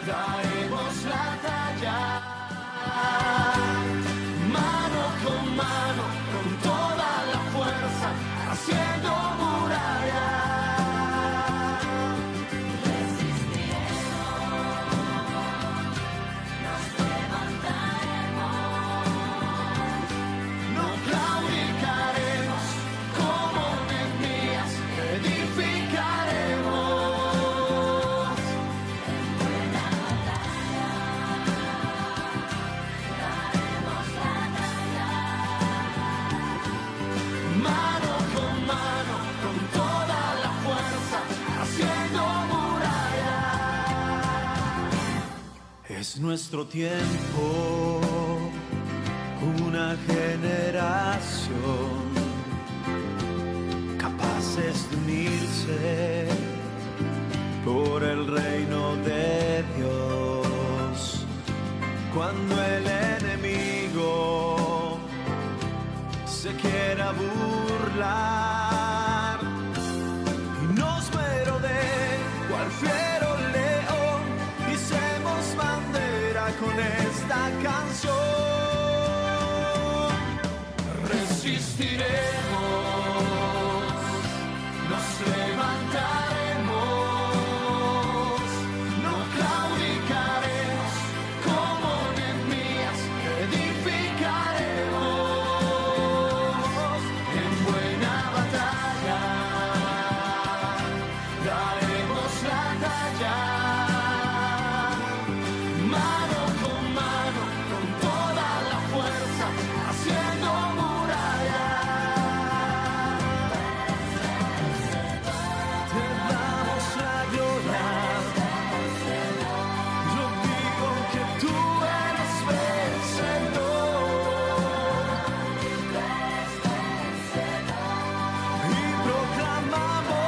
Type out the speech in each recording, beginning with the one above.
daremos la talla. Mano con mano, con toda la fuerza, haciendo muralla. Es nuestro tiempo, una generación capaces de unirse por el reino de Dios. Cuando el enemigo se quiera burlar y nos merodee cual fiero león, hicemos bandera con esta canción. Resistiremos, nos levantaremos, no claudicaremos, como Nehemías edificaremos. En buena batalla daremos la talla. Mano con mano, con toda la fuerza, haciendo muralla. Te damos la gloria. Yo digo que tú eres vencedor. Y proclamamos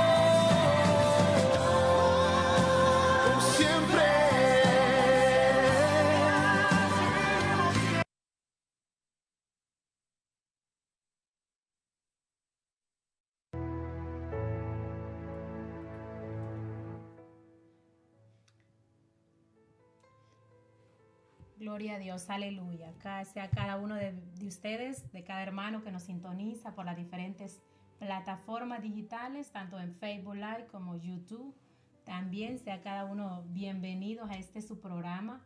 siempre. Gloria a Dios, aleluya. Sea cada uno de ustedes, de cada hermano que nos sintoniza por las diferentes plataformas digitales, tanto en Facebook Live como YouTube. También sea cada uno bienvenidos a este su programa,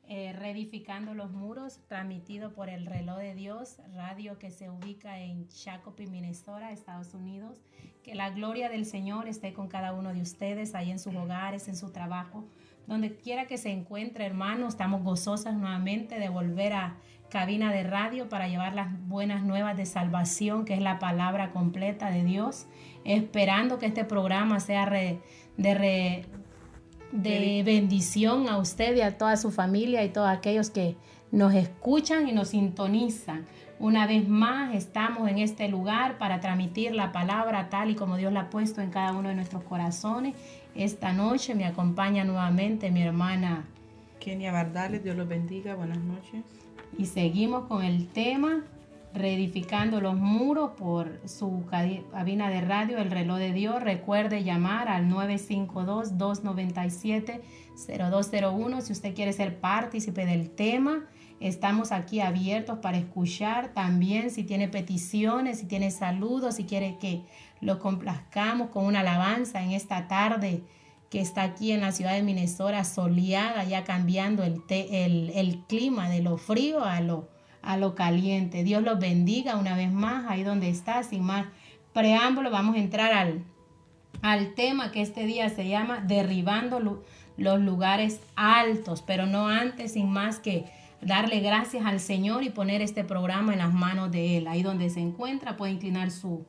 Reedificando los Muros, transmitido por el Reloj de Dios, radio que se ubica en Shakopee, Minnesota, Estados Unidos. Que la gloria del Señor esté con cada uno de ustedes, ahí en sus hogares, en su trabajo. Donde quiera que se encuentre, hermano, estamos gozosas nuevamente de volver a cabina de radio para llevar las buenas nuevas de salvación, que es la palabra completa de Dios, esperando que este programa sea de bendición a usted y a toda su familia y todos aquellos que nos escuchan y nos sintonizan. Una vez más estamos en este lugar para transmitir la palabra tal y como Dios la ha puesto en cada uno de nuestros corazones. Esta noche me acompaña nuevamente mi hermana Kenia Bardales, Dios los bendiga, buenas noches. y seguimos con el tema Reedificando los Muros por su cabina de radio, El Reloj de Dios. Recuerde llamar al 952-297-0201 si usted quiere ser partícipe del tema. Estamos aquí abiertos para escuchar. También si tiene peticiones, si tiene saludos, si quiere que lo complazcamos con una alabanza en esta tarde que está aquí en la ciudad de Minnesota, soleada, ya cambiando el clima de lo frío a lo caliente. Dios los bendiga una vez más ahí donde está. Sin más preámbulo, vamos a entrar al tema que este día se llama Derribando los lugares altos, pero no antes, sin más que darle gracias al Señor y poner este programa en las manos de Él. Ahí donde se encuentra puede inclinar su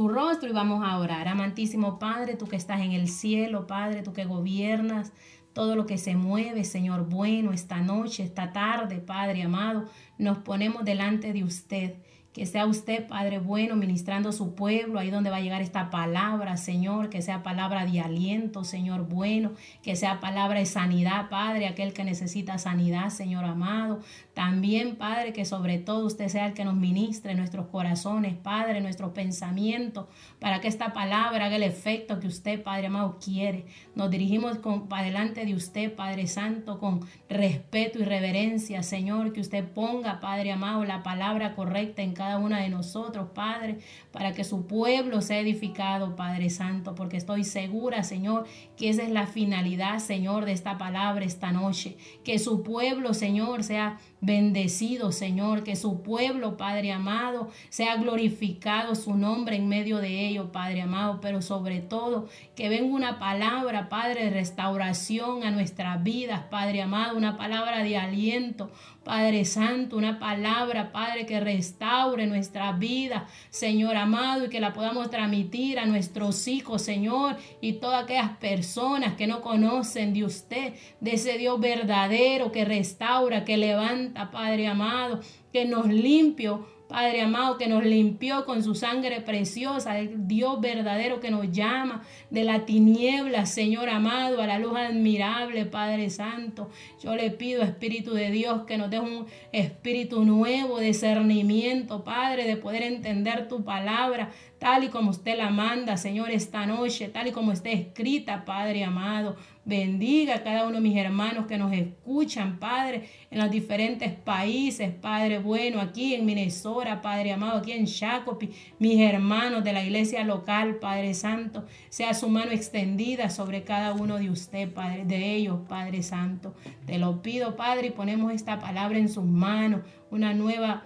rostro y vamos a orar. Amantísimo Padre, tú que estás en el cielo, Padre, tú que gobiernas todo lo que se mueve, Señor bueno, esta noche, esta tarde, Padre amado, nos ponemos delante de usted. Que sea usted, Padre bueno, ministrando a su pueblo, ahí donde va a llegar esta palabra, Señor, que sea palabra de aliento, Señor bueno, que sea palabra de sanidad, Padre, aquel que necesita sanidad, Señor amado. También, Padre, que sobre todo usted sea el que nos ministre en nuestros corazones, Padre, nuestros pensamientos, para que esta palabra haga el efecto que usted, Padre amado, quiere. Nos dirigimos para delante de usted, Padre Santo, con respeto y reverencia, Señor, que usted ponga, Padre amado, la palabra correcta en cada una de nosotros, Padre, para que su pueblo sea edificado, Padre Santo, porque estoy segura, Señor, que esa es la finalidad, Señor, de esta palabra esta noche, que su pueblo, Señor, sea bendecido, Señor, que su pueblo, Padre amado, sea glorificado su nombre en medio de ello, Padre amado, pero sobre todo que venga una palabra, Padre, de restauración a nuestras vidas, Padre amado, una palabra de aliento, Padre Santo, una palabra, Padre, que restaure nuestra vida, Señor amado, y que la podamos transmitir a nuestros hijos, Señor, y todas aquellas personas que no conocen de usted, de ese Dios verdadero que restaura, que levanta, Padre amado, que nos limpia, Padre amado, que nos limpió con su sangre preciosa, el Dios verdadero que nos llama de la tiniebla, Señor amado, a la luz admirable, Padre Santo. Yo le pido, Espíritu de Dios, que nos dé un espíritu nuevo, discernimiento, Padre, de poder entender tu palabra, tal y como usted la manda, Señor, esta noche, tal y como está escrita, Padre amado. Bendiga a cada uno de mis hermanos que nos escuchan, Padre, en los diferentes países, Padre bueno, aquí en Minnesota, Padre amado, aquí en Shakopee, mis hermanos de la iglesia local, Padre Santo, sea su mano extendida sobre cada uno de usted, Padre, de ellos, Padre Santo. Te lo pido, Padre, y ponemos esta palabra en sus manos, una nueva,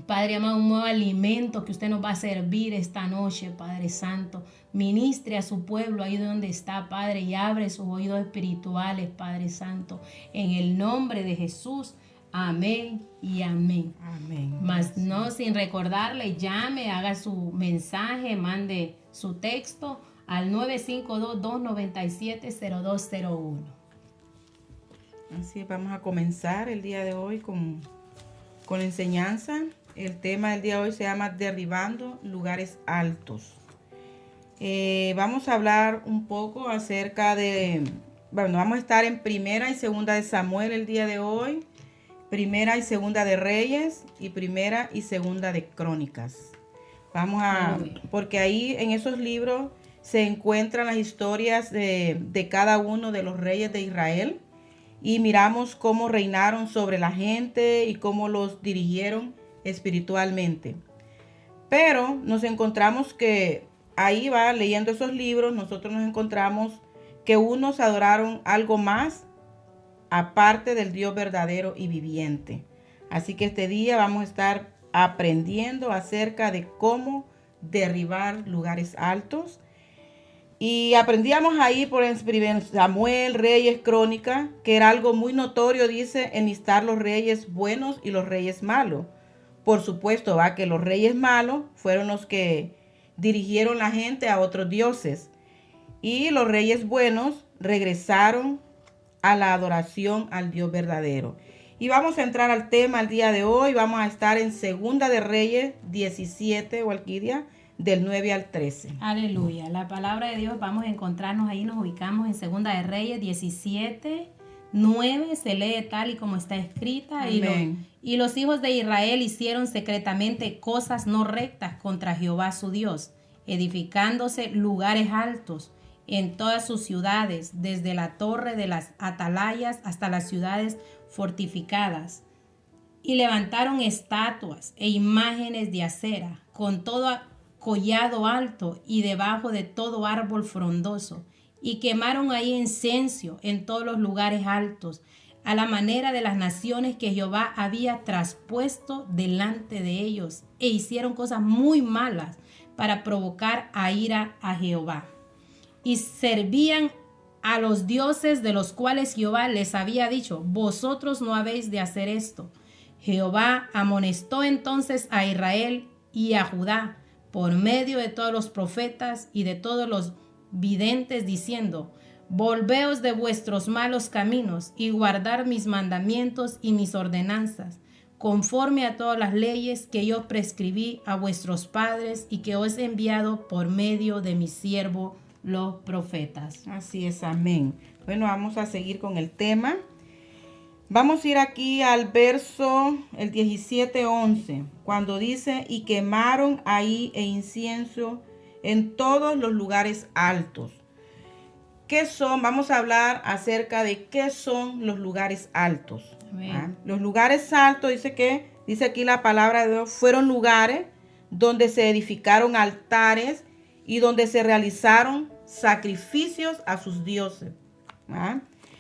Padre amado, un nuevo alimento que usted nos va a servir esta noche, Padre Santo. Ministre a su pueblo ahí donde está, Padre, y abre sus oídos espirituales, Padre Santo. En el nombre de Jesús, amén y amén. Amén. Mas no sin recordarle, llame, haga su mensaje, mande su texto al 952-297-0201. Así vamos a comenzar el día de hoy con enseñanza. El tema del día de hoy se llama Derribando lugares altos. Vamos a hablar un poco acerca de, bueno, vamos a estar en Primera y Segunda de Samuel el día de hoy, Primera y Segunda de Reyes y Primera y Segunda de Crónicas. Porque ahí en esos libros se encuentran las historias de cada uno de los reyes de Israel y miramos cómo reinaron sobre la gente y cómo los dirigieron espiritualmente. Pero nos encontramos que ahí leyendo esos libros, nosotros nos encontramos que unos adoraron algo más aparte del Dios verdadero y viviente. Así que este día vamos a estar aprendiendo acerca de cómo derribar lugares altos. Y aprendíamos ahí por Samuel, Reyes, Crónica, que era algo muy notorio, dice, enlistar los reyes buenos y los reyes malos. Por supuesto, que los reyes malos fueron los que dirigieron la gente a otros dioses. Y los reyes buenos regresaron a la adoración al Dios verdadero. Y vamos a entrar al tema el día de hoy. Vamos a estar en Segunda de Reyes 17, Walquiria, del 9 al 13. Aleluya. La palabra de Dios, vamos a encontrarnos ahí, nos ubicamos en Segunda de Reyes 17, 9, se lee tal y como está escrita. Amén. Y los hijos de Israel hicieron secretamente cosas no rectas contra Jehová su Dios, edificándose lugares altos en todas sus ciudades, desde la torre de las atalayas hasta las ciudades fortificadas. Y levantaron estatuas e imágenes de acera, con todo collado alto y debajo de todo árbol frondoso, y quemaron ahí incenso en todos los lugares altos, a la manera de las naciones que Jehová había traspuesto delante de ellos, e hicieron cosas muy malas para provocar a ira a Jehová. Y servían a los dioses de los cuales Jehová les había dicho, vosotros no habéis de hacer esto. Jehová amonestó entonces a Israel y a Judá por medio de todos los profetas y de todos los videntes, diciendo, volveos de vuestros malos caminos y guardar mis mandamientos y mis ordenanzas, conforme a todas las leyes que yo prescribí a vuestros padres y que os he enviado por medio de mi siervo los profetas. Así es, amén. Bueno, vamos a seguir con el tema. Vamos a ir aquí al verso, el 17:11, cuando dice, y quemaron ahí incienso en todos los lugares altos. ¿Qué son? Vamos a hablar acerca de qué son los lugares altos. Los lugares altos, dice aquí la palabra de Dios, fueron lugares donde se edificaron altares y donde se realizaron sacrificios a sus dioses.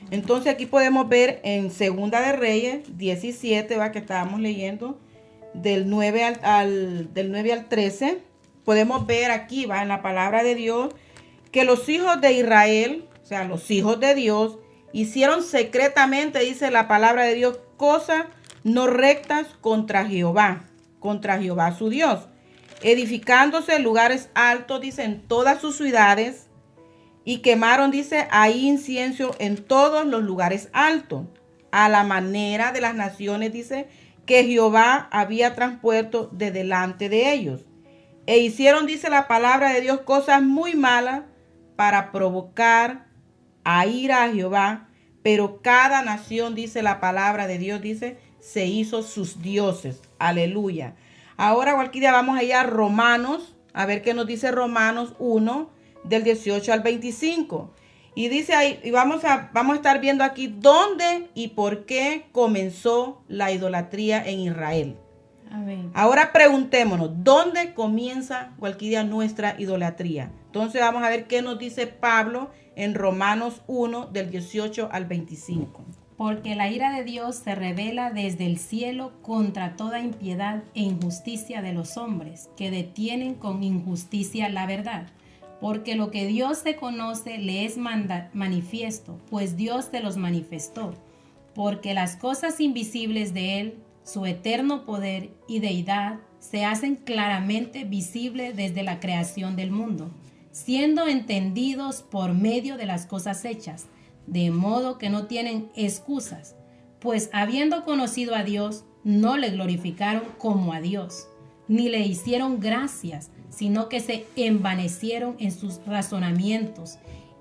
Entonces aquí podemos ver en Segunda de Reyes 17, que estábamos leyendo, del 9 al 13, podemos ver aquí, en la palabra de Dios, que los hijos de Israel, o sea, los hijos de Dios, hicieron secretamente, dice la palabra de Dios, cosas no rectas contra Jehová su Dios, edificándose lugares altos, dice, en todas sus ciudades, y quemaron, dice, ahí incienso en todos los lugares altos, a la manera de las naciones, dice, que Jehová había transpuesto de delante de ellos. E hicieron, dice la palabra de Dios, cosas muy malas para provocar a ira a Jehová, pero cada nación, dice la palabra de Dios, dice, se hizo sus dioses. Aleluya. Ahora, cualquier día vamos a ir a Romanos, a ver qué nos dice Romanos 1, del 18 al 25. Y dice ahí, y vamos a estar viendo aquí dónde y por qué comenzó la idolatría en Israel. Amén. Ahora preguntémonos, ¿dónde comienza cualquier día nuestra idolatría? Entonces vamos a ver qué nos dice Pablo en Romanos 1, del 18 al 25. Porque la ira de Dios se revela desde el cielo contra toda impiedad e injusticia de los hombres, que detienen con injusticia la verdad. Porque lo que Dios se conoce le es manifiesto, pues Dios se los manifestó. Porque las cosas invisibles de Él, su eterno poder y deidad, se hacen claramente visibles desde la creación del mundo, siendo entendidos por medio de las cosas hechas, de modo que no tienen excusas, pues habiendo conocido a Dios, no le glorificaron como a Dios, ni le hicieron gracias, sino que se envanecieron en sus razonamientos,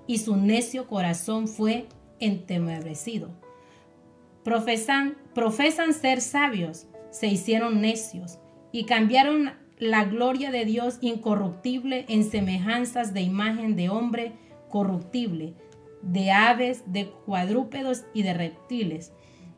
y su necio corazón fue entenebrecido. Profesan ser sabios, se hicieron necios, y cambiaron la gloria de Dios incorruptible en semejanzas de imagen de hombre corruptible, de aves, de cuadrúpedos y de reptiles,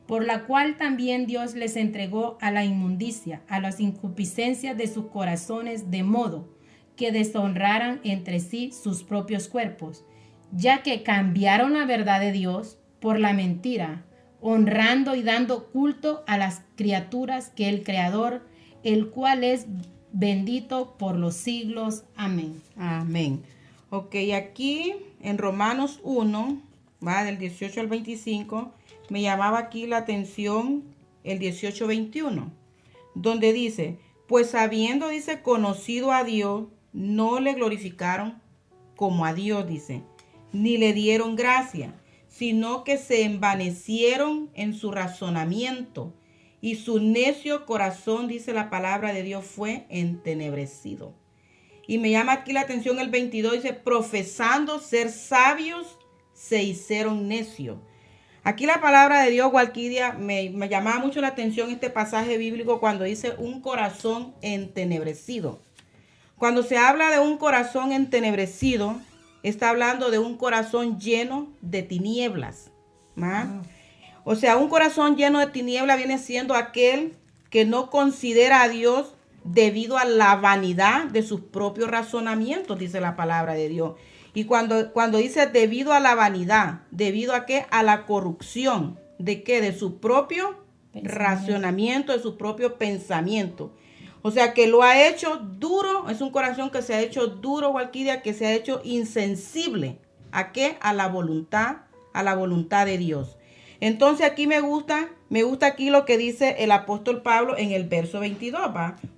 por la cual también Dios les entregó a la inmundicia, a las incupiscencias de sus corazones, de modo que deshonraran entre sí sus propios cuerpos, ya que cambiaron la verdad de Dios por la mentira, honrando y dando culto a las criaturas que el Creador, el cual es bendito por los siglos. Amén. Amén. Ok, aquí en Romanos 1, del 18 al 25, me llamaba aquí la atención el 18-21, donde dice, pues habiendo, dice, conocido a Dios, no le glorificaron como a Dios, dice, ni le dieron gracia, sino que se envanecieron en su razonamiento, y su necio corazón, dice la palabra de Dios, fue entenebrecido. Y me llama aquí la atención el 22, dice, profesando ser sabios, se hicieron necios. Aquí la palabra de Dios, Walquiria, me llamaba mucho la atención este pasaje bíblico cuando dice un corazón entenebrecido. Cuando se habla de un corazón entenebrecido, está hablando de un corazón lleno de tinieblas. O sea, un corazón lleno de tinieblas viene siendo aquel que no considera a Dios debido a la vanidad de sus propios razonamientos, dice la palabra de Dios. Y cuando dice debido a la vanidad, ¿debido a qué? A la corrupción. ¿De qué? De su propio racionamiento, de su propio pensamiento. O sea, que lo ha hecho duro, es un corazón que se ha hecho duro, Walquiria, que se ha hecho insensible. ¿A qué? A la voluntad de Dios. Entonces aquí me gusta aquí lo que dice el apóstol Pablo en el verso 22,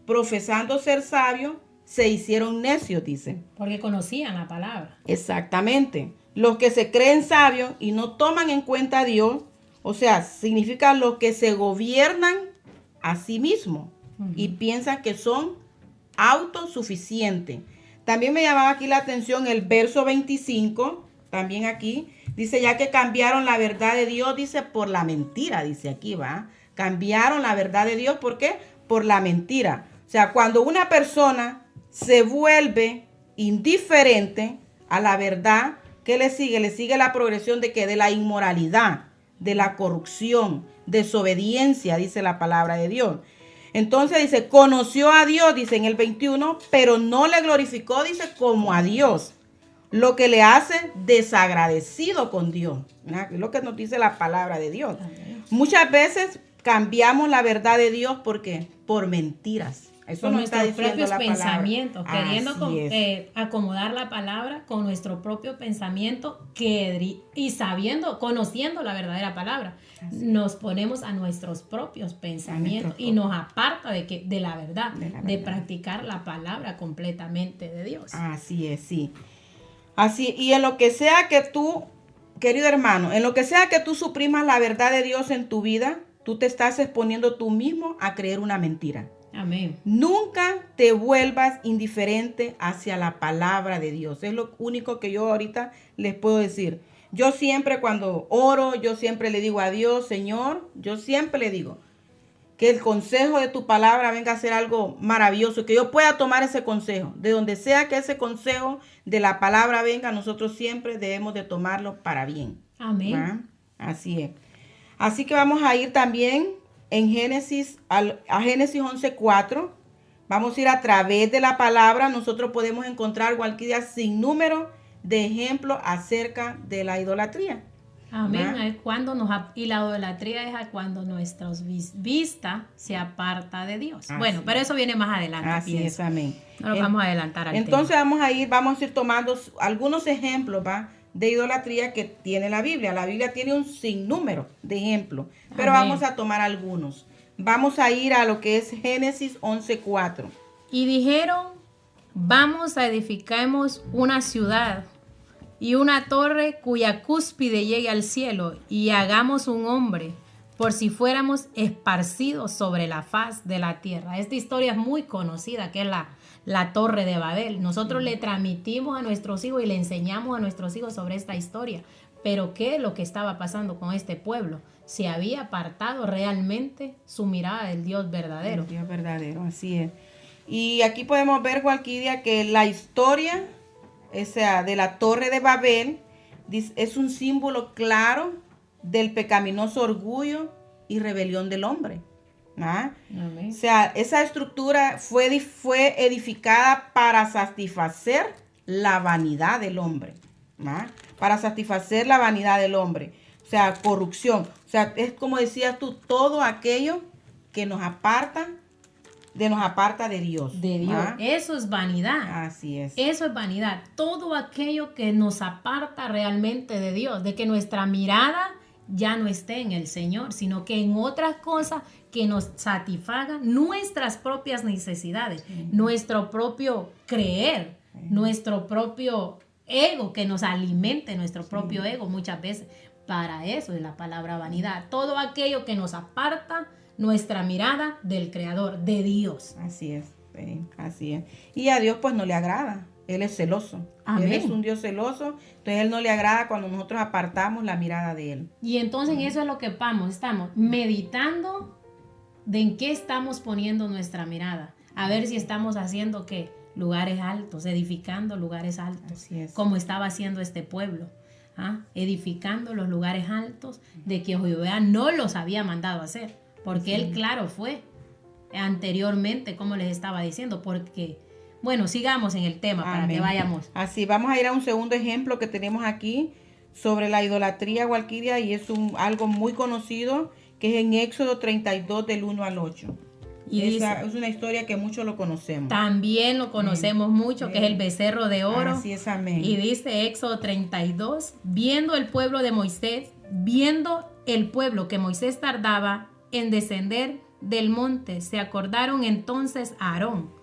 profesando ser sabios, se hicieron necios, dice. Porque conocían la palabra. Exactamente. Los que se creen sabios y no toman en cuenta a Dios, o sea, significa los que se gobiernan a sí mismo y piensan que son autosuficientes. También me llamaba aquí la atención el verso 25, también aquí, dice, ya que cambiaron la verdad de Dios, dice, por la mentira, dice aquí, ¿va? Cambiaron la verdad de Dios, ¿por qué? Por la mentira. O sea, cuando una persona se vuelve indiferente a la verdad, ¿qué le sigue? Le sigue la progresión de que de la inmoralidad, de la corrupción, desobediencia, dice la palabra de Dios. Entonces dice, conoció a Dios, dice en el 21, pero no le glorificó, dice, como a Dios, lo que le hace desagradecido con Dios. ¿Verdad? Es lo que nos dice la palabra de Dios. Muchas veces cambiamos la verdad de Dios porque por mentiras. Eso Con nos está nuestros diciendo propios la palabra. pensamientos, queriendo Así es. acomodar la palabra con nuestro propio pensamiento y sabiendo, conociendo la verdadera palabra, nos ponemos a nuestros propios pensamientos y nos aparta de la verdad, de practicar la palabra completamente de Dios. Así es, sí. Así, y en lo que sea que tú, querido hermano, en lo que sea que tú suprimas la verdad de Dios en tu vida, tú te estás exponiendo tú mismo a creer una mentira. Amén. Nunca te vuelvas indiferente hacia la palabra de Dios. Es lo único que yo ahorita les puedo decir. Yo siempre cuando oro, yo siempre le digo a Dios, Señor, yo siempre le digo que el consejo de tu palabra venga a ser algo maravilloso, que yo pueda tomar ese consejo. De donde sea que ese consejo de la palabra venga, nosotros siempre debemos de tomarlo para bien. Amén. ¿Va? Así es. Así que vamos a ir también en Génesis, a Génesis 11:4. Vamos a ir a través de la palabra. Nosotros podemos encontrar cualquier sin número de ejemplos acerca de la idolatría. Amén. ¿Va? Es cuando y la idolatría es cuando nuestra vista se aparta de Dios. Así Bueno, pero eso viene más adelante. Así es, pienso. amén. No lo vamos a adelantar al Entonces tema. vamos a ir tomando algunos ejemplos, ¿va? De idolatría que tiene la Biblia. La Biblia tiene un sinnúmero de ejemplos, pero Amén. vamos a tomar algunos. Vamos a ir a lo que es Génesis 11:4. Y dijeron, vamos a edificamos una ciudad y una torre cuya cúspide llegue al cielo, y hagamos un hombre, por si fuéramos esparcidos sobre la faz de la tierra. Esta historia es muy conocida, que es la Torre de Babel. Nosotros le transmitimos a nuestros hijos y le enseñamos a nuestros hijos sobre esta historia. Pero ¿qué es lo que estaba pasando con este pueblo? Se había apartado realmente su mirada del Dios verdadero. El Dios verdadero, así es. Y aquí podemos ver, Walquiria, que la historia, o sea, de la Torre de Babel es un símbolo claro del pecaminoso orgullo y rebelión del hombre. ¿Ah? Amén. O sea, esa estructura fue edificada para satisfacer la vanidad del hombre. ¿Ah? Para satisfacer la vanidad del hombre. O sea, corrupción. O sea, es como decías tú, todo aquello que nos aparta de Dios. De Dios. ¿Ah? Eso es vanidad. Así es. Eso es vanidad. Todo aquello que nos aparta realmente de Dios, de que nuestra mirada ya no esté en el Señor, sino que en otras cosas que nos satisfagan nuestras propias necesidades, nuestro propio creer, nuestro propio ego, que nos alimente nuestro propio ego muchas veces. Para eso es la palabra vanidad. Todo aquello que nos aparta nuestra mirada del Creador, de Dios. Así es, sí, así es. Y a Dios pues no le agrada. Él es celoso. Amén. Él es un Dios celoso. Entonces Él no le agrada cuando nosotros apartamos la mirada de Él. Y entonces en eso es lo que estamos meditando de en qué estamos poniendo nuestra mirada. A ver si estamos haciendo ¿qué? Lugares altos, edificando lugares altos, Así es. como estaba haciendo este pueblo. ¿Ah? Edificando los lugares altos de que Jehová no los había mandado a hacer. Porque Él, claro, fue anteriormente, como les estaba diciendo, porque... Bueno, sigamos en el tema para Amén. que vayamos. Así, vamos a ir a un segundo ejemplo que tenemos aquí sobre la idolatría, Walquiria, y es algo muy conocido, que es en Éxodo 32 del 1 al 8. Y Es dice, una historia que muchos lo conocemos. también lo conocemos mucho, que es el becerro de oro. Así es, amén. Y dice Éxodo 32, viendo el pueblo de Moisés, viendo el pueblo que Moisés tardaba en descender del monte, se acordaron entonces a Aarón.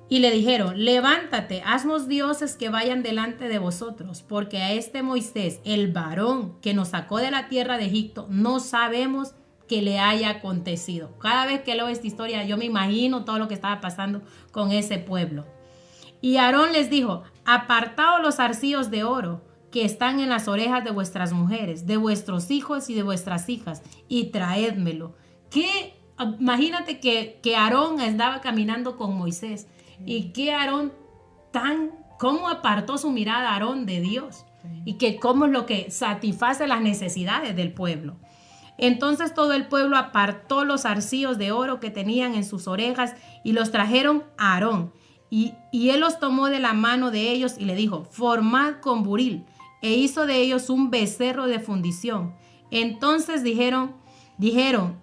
Y le dijeron, levántate, haznos dioses que vayan delante de vosotros, porque a este Moisés, el varón que nos sacó de la tierra de Egipto, no sabemos que le haya acontecido. Cada vez que leo esta historia, yo me imagino todo lo que estaba pasando con ese pueblo. Y Aarón les dijo, apartaos los zarcillos de oro que están en las orejas de vuestras mujeres, de vuestros hijos y de vuestras hijas, y traédmelo. Imagínate que Aarón andaba caminando con Moisés, y que Aarón cómo apartó su mirada Aarón de Dios, y que cómo es lo que satisface las necesidades del pueblo. Entonces todo el pueblo apartó los zarcillos de oro que tenían en sus orejas y los trajeron a Aarón. Y él los tomó de la mano de ellos y le dijo, formad con buril. E hizo de ellos un becerro de fundición. Entonces dijeron,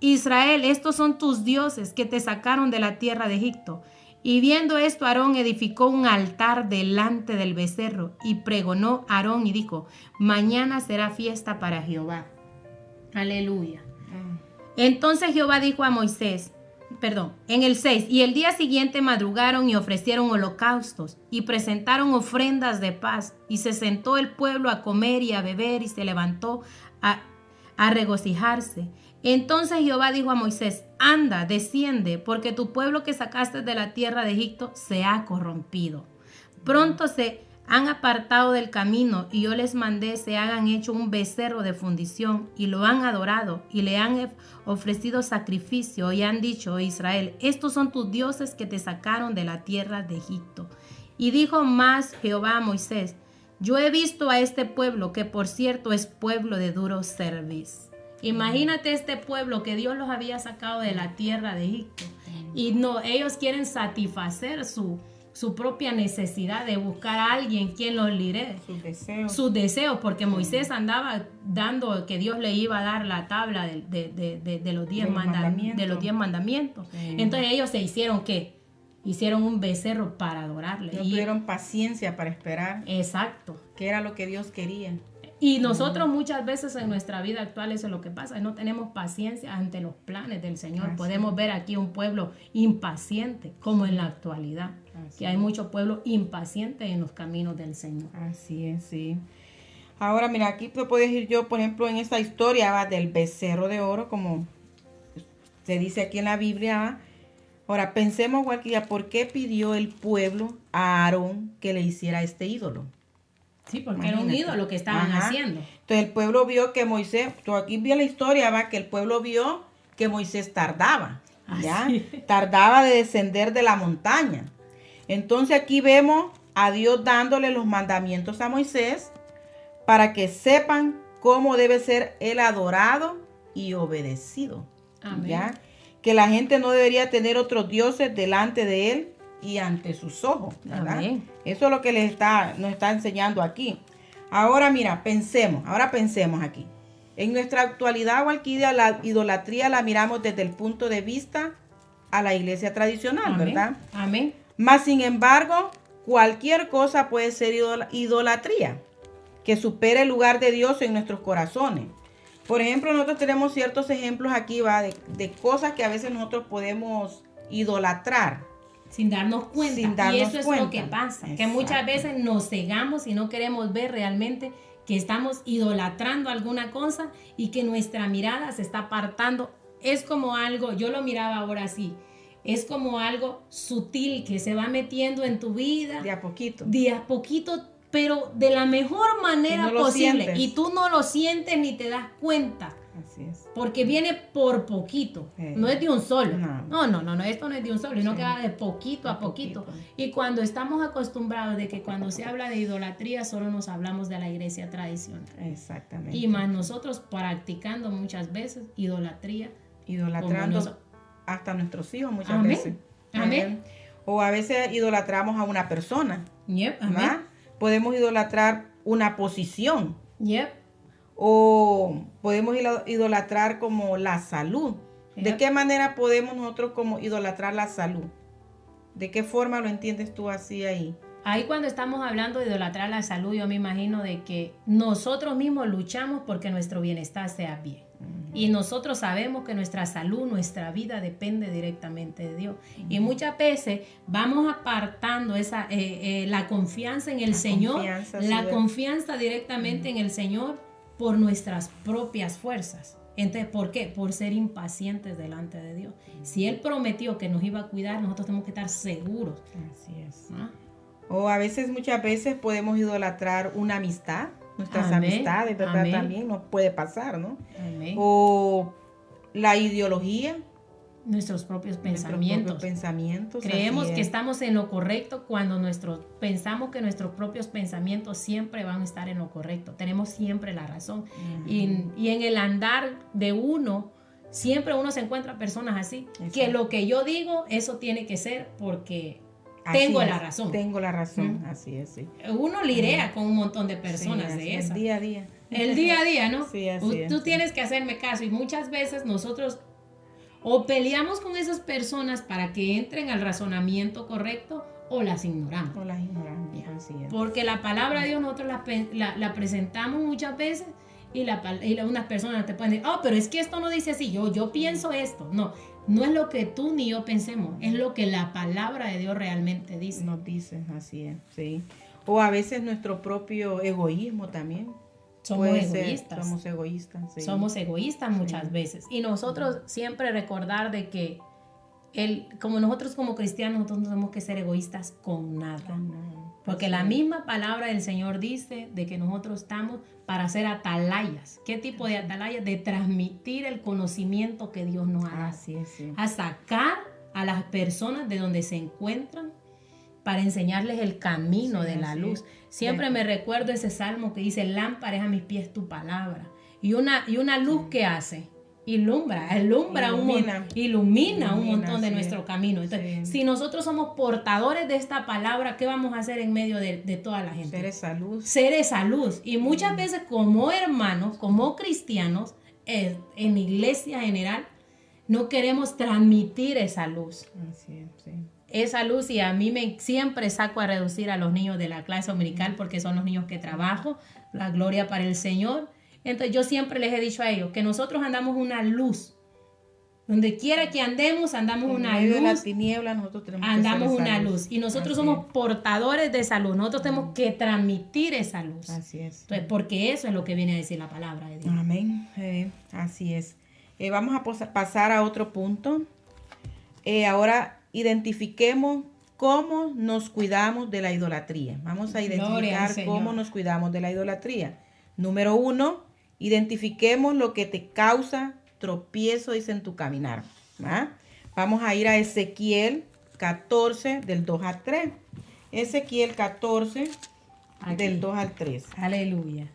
Israel, estos son tus dioses que te sacaron de la tierra de Egipto. Y viendo esto, Aarón edificó un altar delante del becerro y pregonó a Aarón y dijo, mañana será fiesta para Jehová. Aleluya. Entonces Jehová dijo a Moisés, en el 6, y el día siguiente madrugaron y ofrecieron holocaustos y presentaron ofrendas de paz, y se sentó el pueblo a comer y a beber y se levantó a regocijarse. Entonces Jehová dijo a Moisés, anda, desciende, porque tu pueblo que sacaste de la tierra de Egipto se ha corrompido. Pronto se han apartado del camino y yo les mandé se hagan hecho un becerro de fundición y lo han adorado y le han ofrecido sacrificio y han dicho, Israel, estos son tus dioses que te sacaron de la tierra de Egipto. Y dijo más Jehová a Moisés, yo he visto a este pueblo que por cierto es pueblo de duro cerviz. Imagínate este pueblo que Dios los había sacado de la tierra de Egipto y no, ellos quieren satisfacer su propia necesidad de buscar a alguien quien los lidere. Sus deseos, porque Moisés andaba dando que Dios le iba a dar la tabla de los 10 mandamientos. Sí. Entonces ellos se hicieron ¿qué? Hicieron un becerro para adorarle. No tuvieron paciencia para esperar. Exacto. Que era lo que Dios quería. Y nosotros muchas veces en nuestra vida actual eso es lo que pasa, no tenemos paciencia ante los planes del Señor. Así podemos ver aquí un pueblo impaciente, como en la actualidad, que hay muchos pueblos impacientes en los caminos del Señor. Así es, sí. Ahora, mira, aquí te puedes ir yo, por ejemplo, en esta historia ¿va? Del becerro de oro, como se dice aquí en la Biblia. ¿va? Ahora, pensemos, Walquilla, ¿por qué pidió el pueblo a Aarón que le hiciera este ídolo? Sí, porque era un ídolo lo que estaban haciendo. Entonces el pueblo vio que Moisés, aquí vi la historia, va, que el pueblo vio que Moisés tardaba, ¿ya? Tardaba de descender de la montaña. Entonces aquí vemos a Dios dándole los mandamientos a Moisés para que sepan cómo debe ser él adorado y obedecido. Amén. ¿Ya? Que la gente no debería tener otros dioses delante de él y ante sus ojos, ¿verdad? Amén. Eso es lo que nos está enseñando aquí. Ahora mira, pensemos aquí. En nuestra actualidad, Walquidia, la idolatría la miramos desde el punto de vista a la iglesia tradicional, amén, ¿verdad? Amén. Mas, sin embargo, cualquier cosa puede ser idolatría que supere el lugar de Dios en nuestros corazones. Por ejemplo, nosotros tenemos ciertos ejemplos aquí, ¿va? De cosas que a veces nosotros podemos idolatrar. Sin darnos cuenta. Y eso es lo que pasa. Exacto. Que muchas veces nos cegamos y no queremos ver realmente que estamos idolatrando alguna cosa y que nuestra mirada se está apartando. Es como algo, yo lo miraba ahora así, es como algo sutil que se va metiendo en tu vida. De a poquito. Pero de la mejor manera posible. Y tú no lo sientes ni te das cuenta. Así es. Porque viene por poquito, no es de un solo. No, esto no es de un solo, sino que va de poquito a poquito. Y cuando estamos acostumbrados de que cuando se habla de idolatría, solo nos hablamos de la iglesia tradicional. Exactamente. Y más nosotros practicando muchas veces idolatría. Idolatrando hasta nuestros hijos muchas veces. Amén. O a veces idolatramos a una persona. Amén. Podemos idolatrar una posición. O podemos idolatrar como la salud. ¿De qué manera podemos nosotros como idolatrar la salud? ¿De qué forma lo entiendes tú así ahí? Ahí cuando estamos hablando de idolatrar la salud, yo me imagino de que nosotros mismos luchamos porque nuestro bienestar sea bien. Y nosotros sabemos que nuestra salud, nuestra vida depende directamente de Dios. Y muchas veces vamos apartando la confianza en el Señor, confianza directamente en el Señor por nuestras propias fuerzas. Entonces, ¿por qué? Por ser impacientes delante de Dios. Si Él prometió que nos iba a cuidar, nosotros tenemos que estar seguros. Así es. ¿Ah? O a veces, muchas veces podemos idolatrar una amistad, nuestras Amén, amistades, ¿verdad? amén. También nos puede pasar, ¿no? Amén. O la ideología, Nuestros propios nuestros pensamientos. propios pensamientos. Creemos así que es. estamos en lo correcto cuando pensamos que nuestros propios pensamientos siempre van a estar en lo correcto. Tenemos siempre la razón. Y en el andar de uno, siempre uno se encuentra personas así. Exacto. Que lo que yo digo, eso tiene que ser porque Así tengo es, la razón. Tengo la razón, así es, sí. Uno lidia con un montón de personas Sí, así de es, esas. día a día. El día a día, ¿no? Sí, así es, Tú sí. tienes que hacerme caso y muchas veces nosotros o peleamos con esas personas para que entren al razonamiento correcto o las ignoramos. No las ignoramos, así es. Porque la palabra de Dios nosotros la presentamos muchas veces y unas personas te pueden decir, oh, pero es que esto no dice así, yo pienso esto. No, no es lo que tú ni yo pensemos, es lo que la palabra de Dios realmente dice. Nos dicen, así es, sí. O a veces nuestro propio egoísmo también. Somos puede ser, egoístas. somos egoístas, sí. Somos egoístas muchas veces. Y nosotros siempre recordar de que como nosotros como cristianos, nosotros no tenemos que ser egoístas con nada. Porque la misma palabra del Señor dice de que nosotros estamos para ser atalayas. ¿Qué tipo de atalayas? De transmitir el conocimiento que Dios nos ha dado. Así es, sí. A sacar a las personas de donde se encuentran para enseñarles el camino Sí, de la así luz. es. Siempre me recuerdo ese salmo que dice, lámpara es a mis pies tu palabra. Y una luz que hace, ilumina un montón de sí. nuestro camino. Entonces, Sí. si nosotros somos portadores de esta palabra, ¿qué vamos a hacer en medio de toda la gente? Ser esa luz. Ser esa luz. Y muchas veces como hermanos, como cristianos, en iglesia general, no queremos transmitir esa luz. Así es, sí. Esa luz, y a mí siempre saco a reducir a los niños de la clase dominical porque son los niños que trabajo, la gloria para el Señor. Entonces yo siempre les he dicho a ellos que nosotros andamos una luz. Donde quiera que andemos, andamos En una medio de la luz. tiniebla nosotros tenemos que Andamos ser esa una luz. Y nosotros Así somos portadores de esa luz. Nosotros tenemos que transmitir esa luz. Así es. Entonces, porque eso es lo que viene a decir la palabra de Dios. Amén. Así es. Vamos a pasar a otro punto. Ahora identifiquemos cómo nos cuidamos de la idolatría. Vamos a Gloria al identificar Señor. cómo nos cuidamos de la idolatría. Número 1, identifiquemos lo que te causa tropiezo, dice, en tu caminar. ¿Va? Vamos a ir a Ezequiel 14, del 2 al 3. Ezequiel 14, Aquí. del 2 al 3. Aleluya.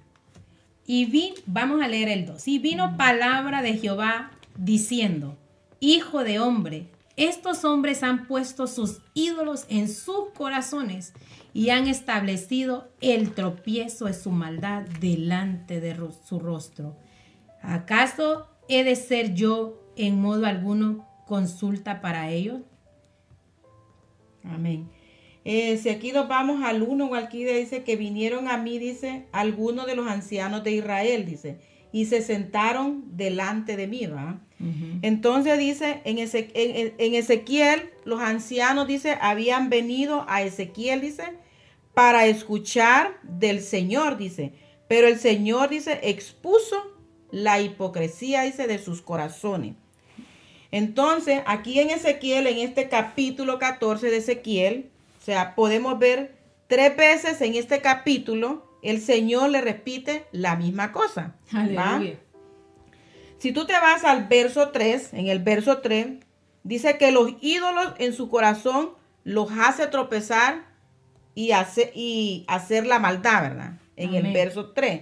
Vamos a leer el 2. Y vino palabra de Jehová diciendo, hijo de hombre, estos hombres han puesto sus ídolos en sus corazones y han establecido el tropiezo de su maldad delante de su rostro. ¿Acaso he de ser yo en modo alguno consulta para ellos? Amén. Si aquí nos vamos al 1 o aquí dice que vinieron a mí, dice, algunos de los ancianos de Israel, dice, y se sentaron delante de mí, ¿va? Entonces dice, en Ezequiel, los ancianos, dice, habían venido a Ezequiel, dice, para escuchar del Señor, dice, pero el Señor, dice, expuso la hipocresía, dice, de sus corazones. Entonces, aquí en Ezequiel, en este capítulo 14 de Ezequiel, o sea, podemos ver 3 veces en este capítulo, el Señor le repite la misma cosa. ¿Va? Aleluya. Si tú te vas al verso 3, en el verso 3, dice que los ídolos en su corazón los hace tropezar y hacer la maldad, ¿verdad? En Amén. el verso 3.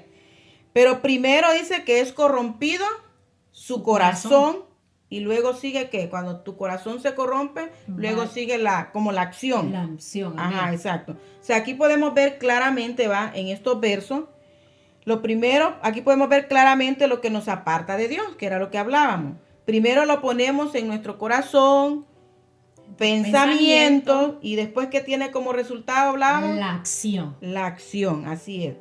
Pero primero dice que es corrompido su corazón. Y luego sigue que cuando tu corazón se corrompe, luego sigue como la acción. La unción. Ajá, amén. exacto. O sea, aquí podemos ver claramente, va, en estos versos, lo primero, aquí podemos ver claramente lo que nos aparta de Dios, que era lo que hablábamos. Primero lo ponemos en nuestro corazón, pensamientos, y después, ¿qué tiene como resultado? Hablábamos. La acción. La acción, así es.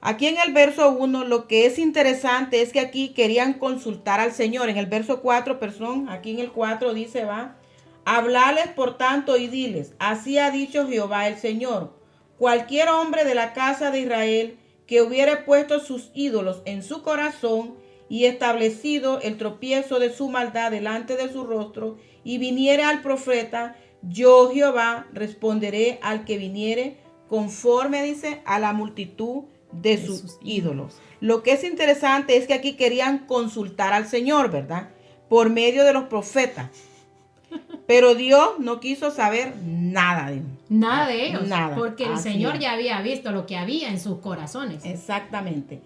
Aquí en el verso 1, lo que es interesante es que aquí querían consultar al Señor. En el verso 4, aquí en el 4 dice, va, hablales por tanto y diles, así ha dicho Jehová el Señor, cualquier hombre de la casa de Israel que hubiere puesto sus ídolos en su corazón y establecido el tropiezo de su maldad delante de su rostro, y viniere al profeta, yo Jehová responderé al que viniere conforme, dice, a la multitud de sus ídolos. Lo que es interesante es que aquí querían consultar al Señor, ¿verdad? Por medio de los profetas. Pero Dios no quiso saber nada de ellos. Nada de ellos. Nada. Porque el Así Señor es. ya había visto lo que había en sus corazones. Exactamente.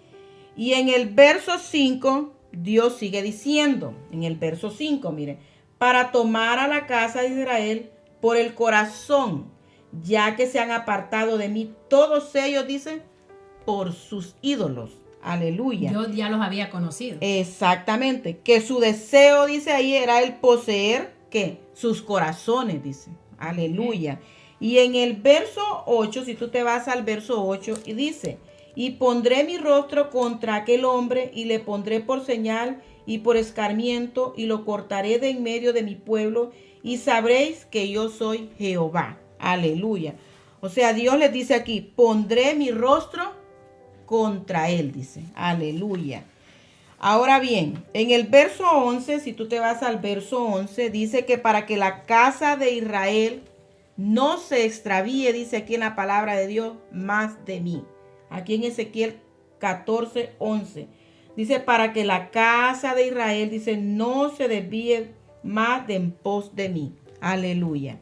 Y en el verso 5, Dios sigue diciendo, en el verso 5, mire, para tomar a la casa de Israel por el corazón, ya que se han apartado de mí todos ellos, dice, por sus ídolos. Aleluya. Dios ya los había conocido. Exactamente. Que su deseo, dice ahí, era el poseer, ¿qué? Sus corazones, dice. Aleluya. Y en el verso 8, si tú te vas al verso 8, y dice, y pondré mi rostro contra aquel hombre, y le pondré por señal y por escarmiento, y lo cortaré de en medio de mi pueblo, y sabréis que yo soy Jehová. Aleluya. O sea, Dios les dice aquí, pondré mi rostro contra él, dice. Aleluya. Ahora bien, en el verso 11, si tú te vas al verso 11, dice que para que la casa de Israel no se extravíe, dice aquí en la palabra de Dios, más de mí. Aquí en Ezequiel 14, 11. Dice, para que la casa de Israel, dice, no se desvíe más de en pos de mí. Aleluya.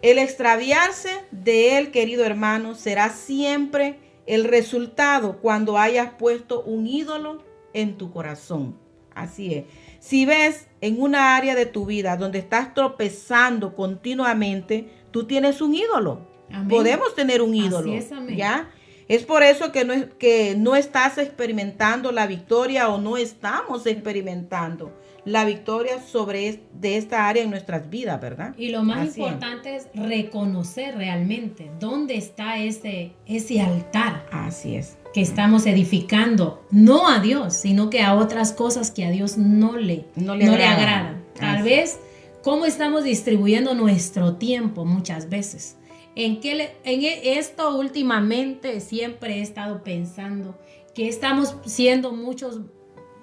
El extraviarse de él, querido hermano, será siempre el resultado cuando hayas puesto un ídolo en tu corazón. Así es. Si ves en una área de tu vida donde estás tropezando continuamente, tú tienes un ídolo. Amén. Podemos tener un ídolo. Así es, amén. ¿Ya? Es por eso que no estás experimentando la victoria o no estamos experimentando la victoria de esta área en nuestras vidas, ¿verdad? Y lo más Así es. importante es reconocer realmente dónde está ese altar Así es. que estamos edificando, no a Dios, sino que a otras cosas que a Dios no le agradan. Tal Así. vez cómo estamos distribuyendo nuestro tiempo muchas veces. Esto últimamente siempre he estado pensando que estamos siendo muchos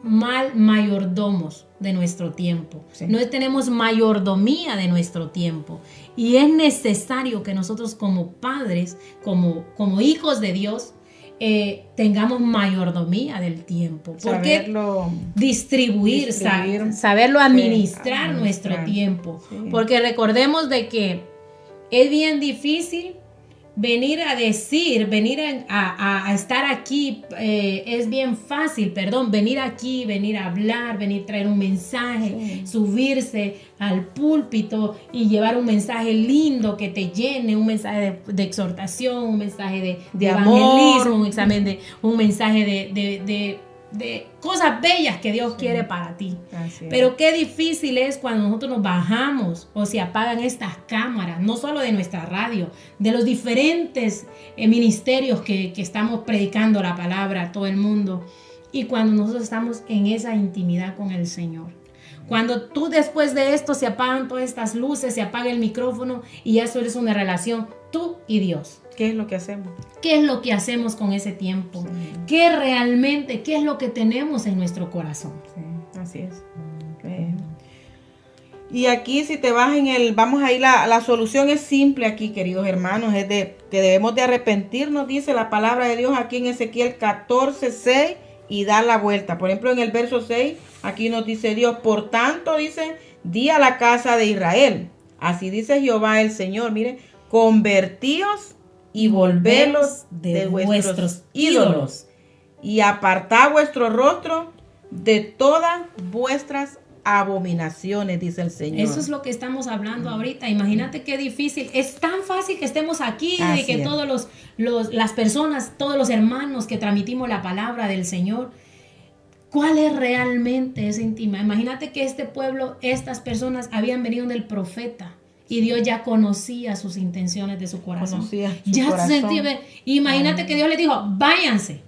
mal mayordomos de nuestro tiempo. Sí. No tenemos mayordomía de nuestro tiempo. Y es necesario que nosotros como padres, como hijos de Dios, tengamos mayordomía del tiempo. Porque Saberlo distribuir, distribuir. saberlo administrar Sí, nuestro administrar. tiempo. Sí. Porque recordemos de que es bien difícil venir a decir, venir a estar aquí, es bien fácil, venir aquí, venir a hablar, venir a traer un mensaje, Sí. subirse al púlpito y llevar un mensaje lindo que te llene, un mensaje de exhortación, un mensaje de evangelismo, amor. un mensaje de cosas bellas que Dios quiere para ti. Así es. Pero qué difícil es cuando nosotros nos bajamos o se apagan estas cámaras, no solo de nuestra radio, de los diferentes ministerios que estamos predicando la palabra a todo el mundo, y cuando nosotros estamos en esa intimidad con el Señor. Cuando tú después de esto se apagan todas estas luces, se apaga el micrófono y eso es una relación tú y Dios. ¿Qué es lo que hacemos? ¿Qué es lo que hacemos con ese tiempo? Sí. ¿Qué es lo que tenemos en nuestro corazón? Sí, así es. Y aquí si te vas vamos a ir, la solución es simple aquí, queridos hermanos, es que debemos de arrepentirnos, dice la palabra de Dios aquí en Ezequiel 14, 6, y dar la vuelta. Por ejemplo, en el verso 6, aquí nos dice Dios, por tanto, dice, di a la casa de Israel, así dice Jehová el Señor, mire, convertíos y volvelos de vuestros ídolos, y apartad vuestro rostro de todas vuestras abominaciones, dice el Señor. Eso es lo que estamos hablando ahorita. Imagínate qué difícil. Es tan fácil que estemos aquí, Así de que es. todos las personas, todos los hermanos que transmitimos la palabra del Señor, ¿cuál es realmente esa intimidad? Imagínate que este pueblo, estas personas habían venido del profeta. Y Dios ya conocía sus intenciones de su corazón. Conocía su Ya corazón. sentía. Imagínate que Dios le dijo, váyanse.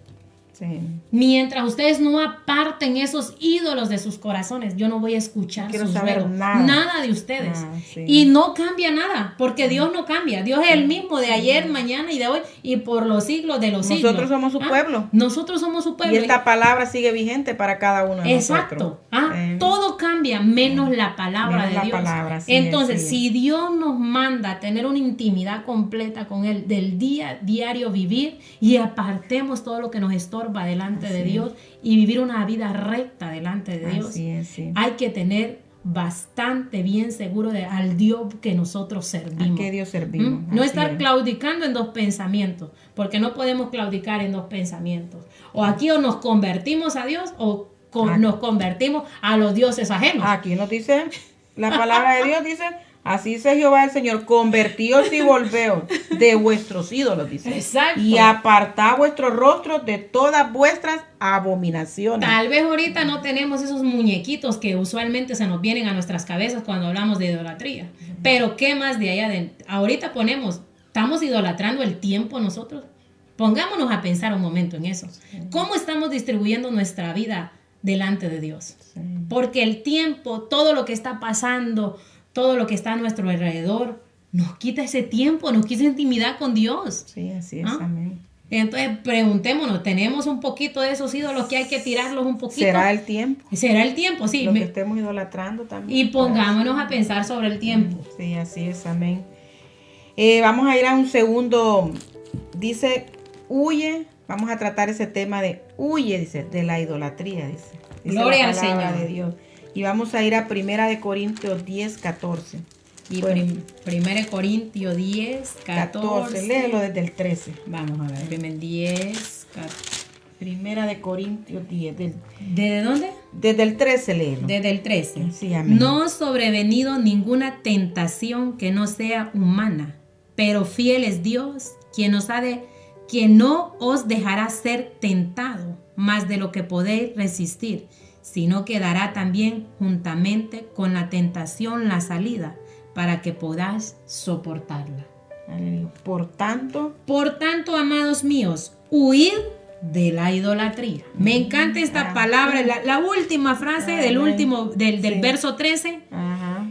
Sí. Mientras ustedes no aparten esos ídolos de sus corazones, yo no voy a escuchar No quiero sus saber ruegos. nada. De ustedes. Sí. Y no cambia nada, porque Dios no cambia. Dios es el mismo de ayer, mañana y de hoy y por los siglos de los siglos. Nosotros somos su pueblo. Nosotros somos su pueblo. Y esta palabra sigue vigente para cada uno de Exacto. nosotros. Todo cambia menos la palabra Menos de la Dios. palabra, así Entonces, es, sí. si Dios nos manda a tener una intimidad completa con Él, del diario vivir y apartemos todo lo que nos estorba delante de Dios y vivir una vida recta delante de Dios, Así es, sí. hay que tener bastante bien seguro al Dios que nosotros servimos. ¿A qué Dios servimos? No Así estar es. claudicando en dos pensamientos, porque no podemos claudicar en dos pensamientos. O aquí o nos convertimos a Dios o nos convertimos a los dioses ajenos. Aquí nos dice, la palabra de Dios dice, así dice Jehová el Señor, convertíos y volveos de vuestros ídolos, dice. Exacto. Y apartad vuestros rostros de todas vuestras abominaciones. Tal vez ahorita no tenemos esos muñequitos que usualmente se nos vienen a nuestras cabezas cuando hablamos de idolatría. Pero ¿qué más de allá de ahorita estamos idolatrando el tiempo nosotros? Pongámonos a pensar un momento en eso. ¿Cómo estamos distribuyendo nuestra vida delante de Dios? Sí. Porque el tiempo, todo lo que está pasando, todo lo que está a nuestro alrededor, nos quita ese tiempo, nos quita intimidad con Dios. Sí, así es, amén. Entonces preguntémonos, ¿tenemos un poquito de esos ídolos que hay que tirarlos un poquito? ¿Será el tiempo? ¿Será el tiempo? Sí. Lo que estemos idolatrando también. Y pongámonos a pensar sobre el tiempo. Sí, así es, amén. Vamos a ir a un segundo. Dice, huye. Vamos a tratar ese tema de huye, dice, de la idolatría, dice. Gloria la al palabra Señor. de Dios. Y vamos a ir a 1 Corintios 10, 14. Y Bueno, 1 Corintios 10, 14. Léelo desde el 13. Vamos a ver, 10, 14. 1 Corintios 10. ¿Desde dónde? Desde el 13 léelo. Desde el 13. Sí, amén. No os sobrevenido ninguna tentación que no sea humana, pero fiel es Dios, quien no os dejará ser tentado más de lo que podéis resistir, sino que dará también juntamente con la tentación la salida, para que podáis soportarla. Aleluya. Por tanto, amados míos, huid de la idolatría. Me encanta esta palabra, la última frase del verso 13. ajá.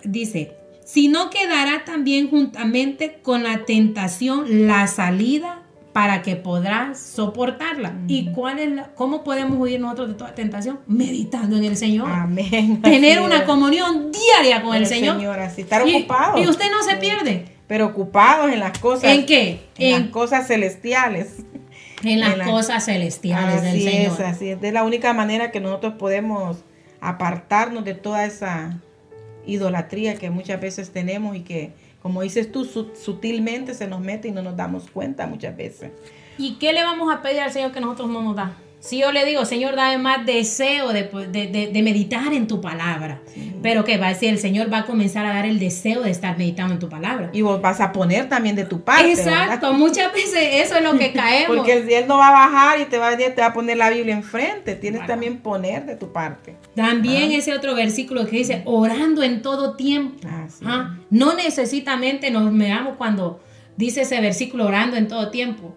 Dice, sino que dará también juntamente con la tentación la salida para que podrás soportarla. ¿Y cómo podemos huir nosotros de toda tentación? Meditando en el Señor. Amén. Tener Así una es. comunión diaria con el Señor. Así estar ocupados. Y usted no se pierde. Pero ocupados en las cosas. ¿En qué? En las cosas celestiales. En las cosas celestiales del Señor. Así es. De la única manera que nosotros podemos apartarnos de toda esa idolatría que muchas veces tenemos y que, como dices tú, sutilmente se nos mete y no nos damos cuenta muchas veces. ¿Y qué le vamos a pedir al Señor que nosotros no nos da? Si yo le digo, Señor, dame más deseo de meditar en tu palabra. Sí. Pero ¿qué va a decir? El Señor va a comenzar a dar el deseo de estar meditando en tu palabra. Y vos vas a poner también de tu parte. Exacto, ¿verdad? Muchas veces eso es lo que caemos. Porque Él no va a bajar y te va a poner la Biblia enfrente. Tienes también poner de tu parte. También ese otro versículo que dice, orando en todo tiempo. Sí. No necesariamente nos veamos cuando dice ese versículo, orando en todo tiempo.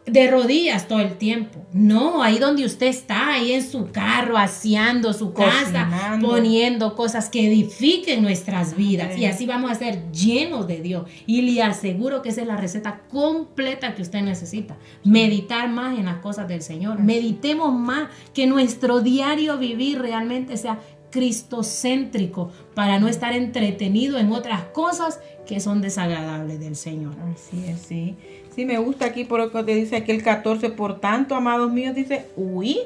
De rodillas todo el tiempo. No, ahí donde usted está, ahí en su carro, aseando su casa, poniendo cosas que edifiquen nuestras vidas. Y así vamos a ser llenos de Dios. Y le aseguro que esa es la receta completa que usted necesita. Meditar más en las cosas del Señor. Meditemos más, que nuestro diario vivir realmente sea cristocéntrico, para no estar entretenido en otras cosas que son desagradables del Señor. Así es, sí. Sí, me gusta aquí por lo que te dice aquí el 14. Por tanto, amados míos, dice, huid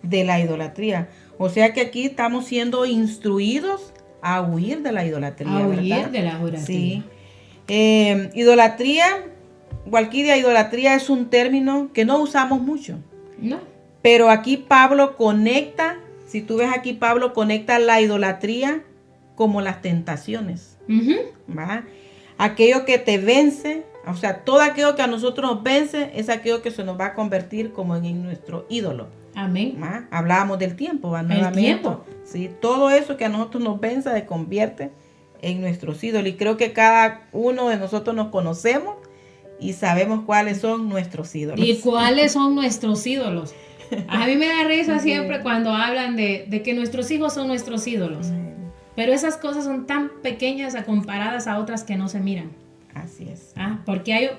de la idolatría. O sea que aquí estamos siendo instruidos a huir de la idolatría. A huir de la idolatría. Sí. Idolatría, idolatría es un término que no usamos mucho. No. Pero aquí Pablo conecta, si tú ves aquí, Pablo conecta la idolatría como las tentaciones. ¿Va? Aquello que te vence. O sea, todo aquello que a nosotros nos vence es aquello que se nos va a convertir como en nuestro ídolo. Amén. ¿Va? Hablábamos del tiempo, ¿va? El tiempo. Sí, todo eso que a nosotros nos vence se convierte en nuestros ídolos. Y creo que cada uno de nosotros nos conocemos y sabemos cuáles son nuestros ídolos. ¿Y cuáles son nuestros ídolos? A mí me da risa siempre cuando hablan de que nuestros hijos son nuestros ídolos. Pero esas cosas son tan pequeñas comparadas a otras que no se miran. Así es. Porque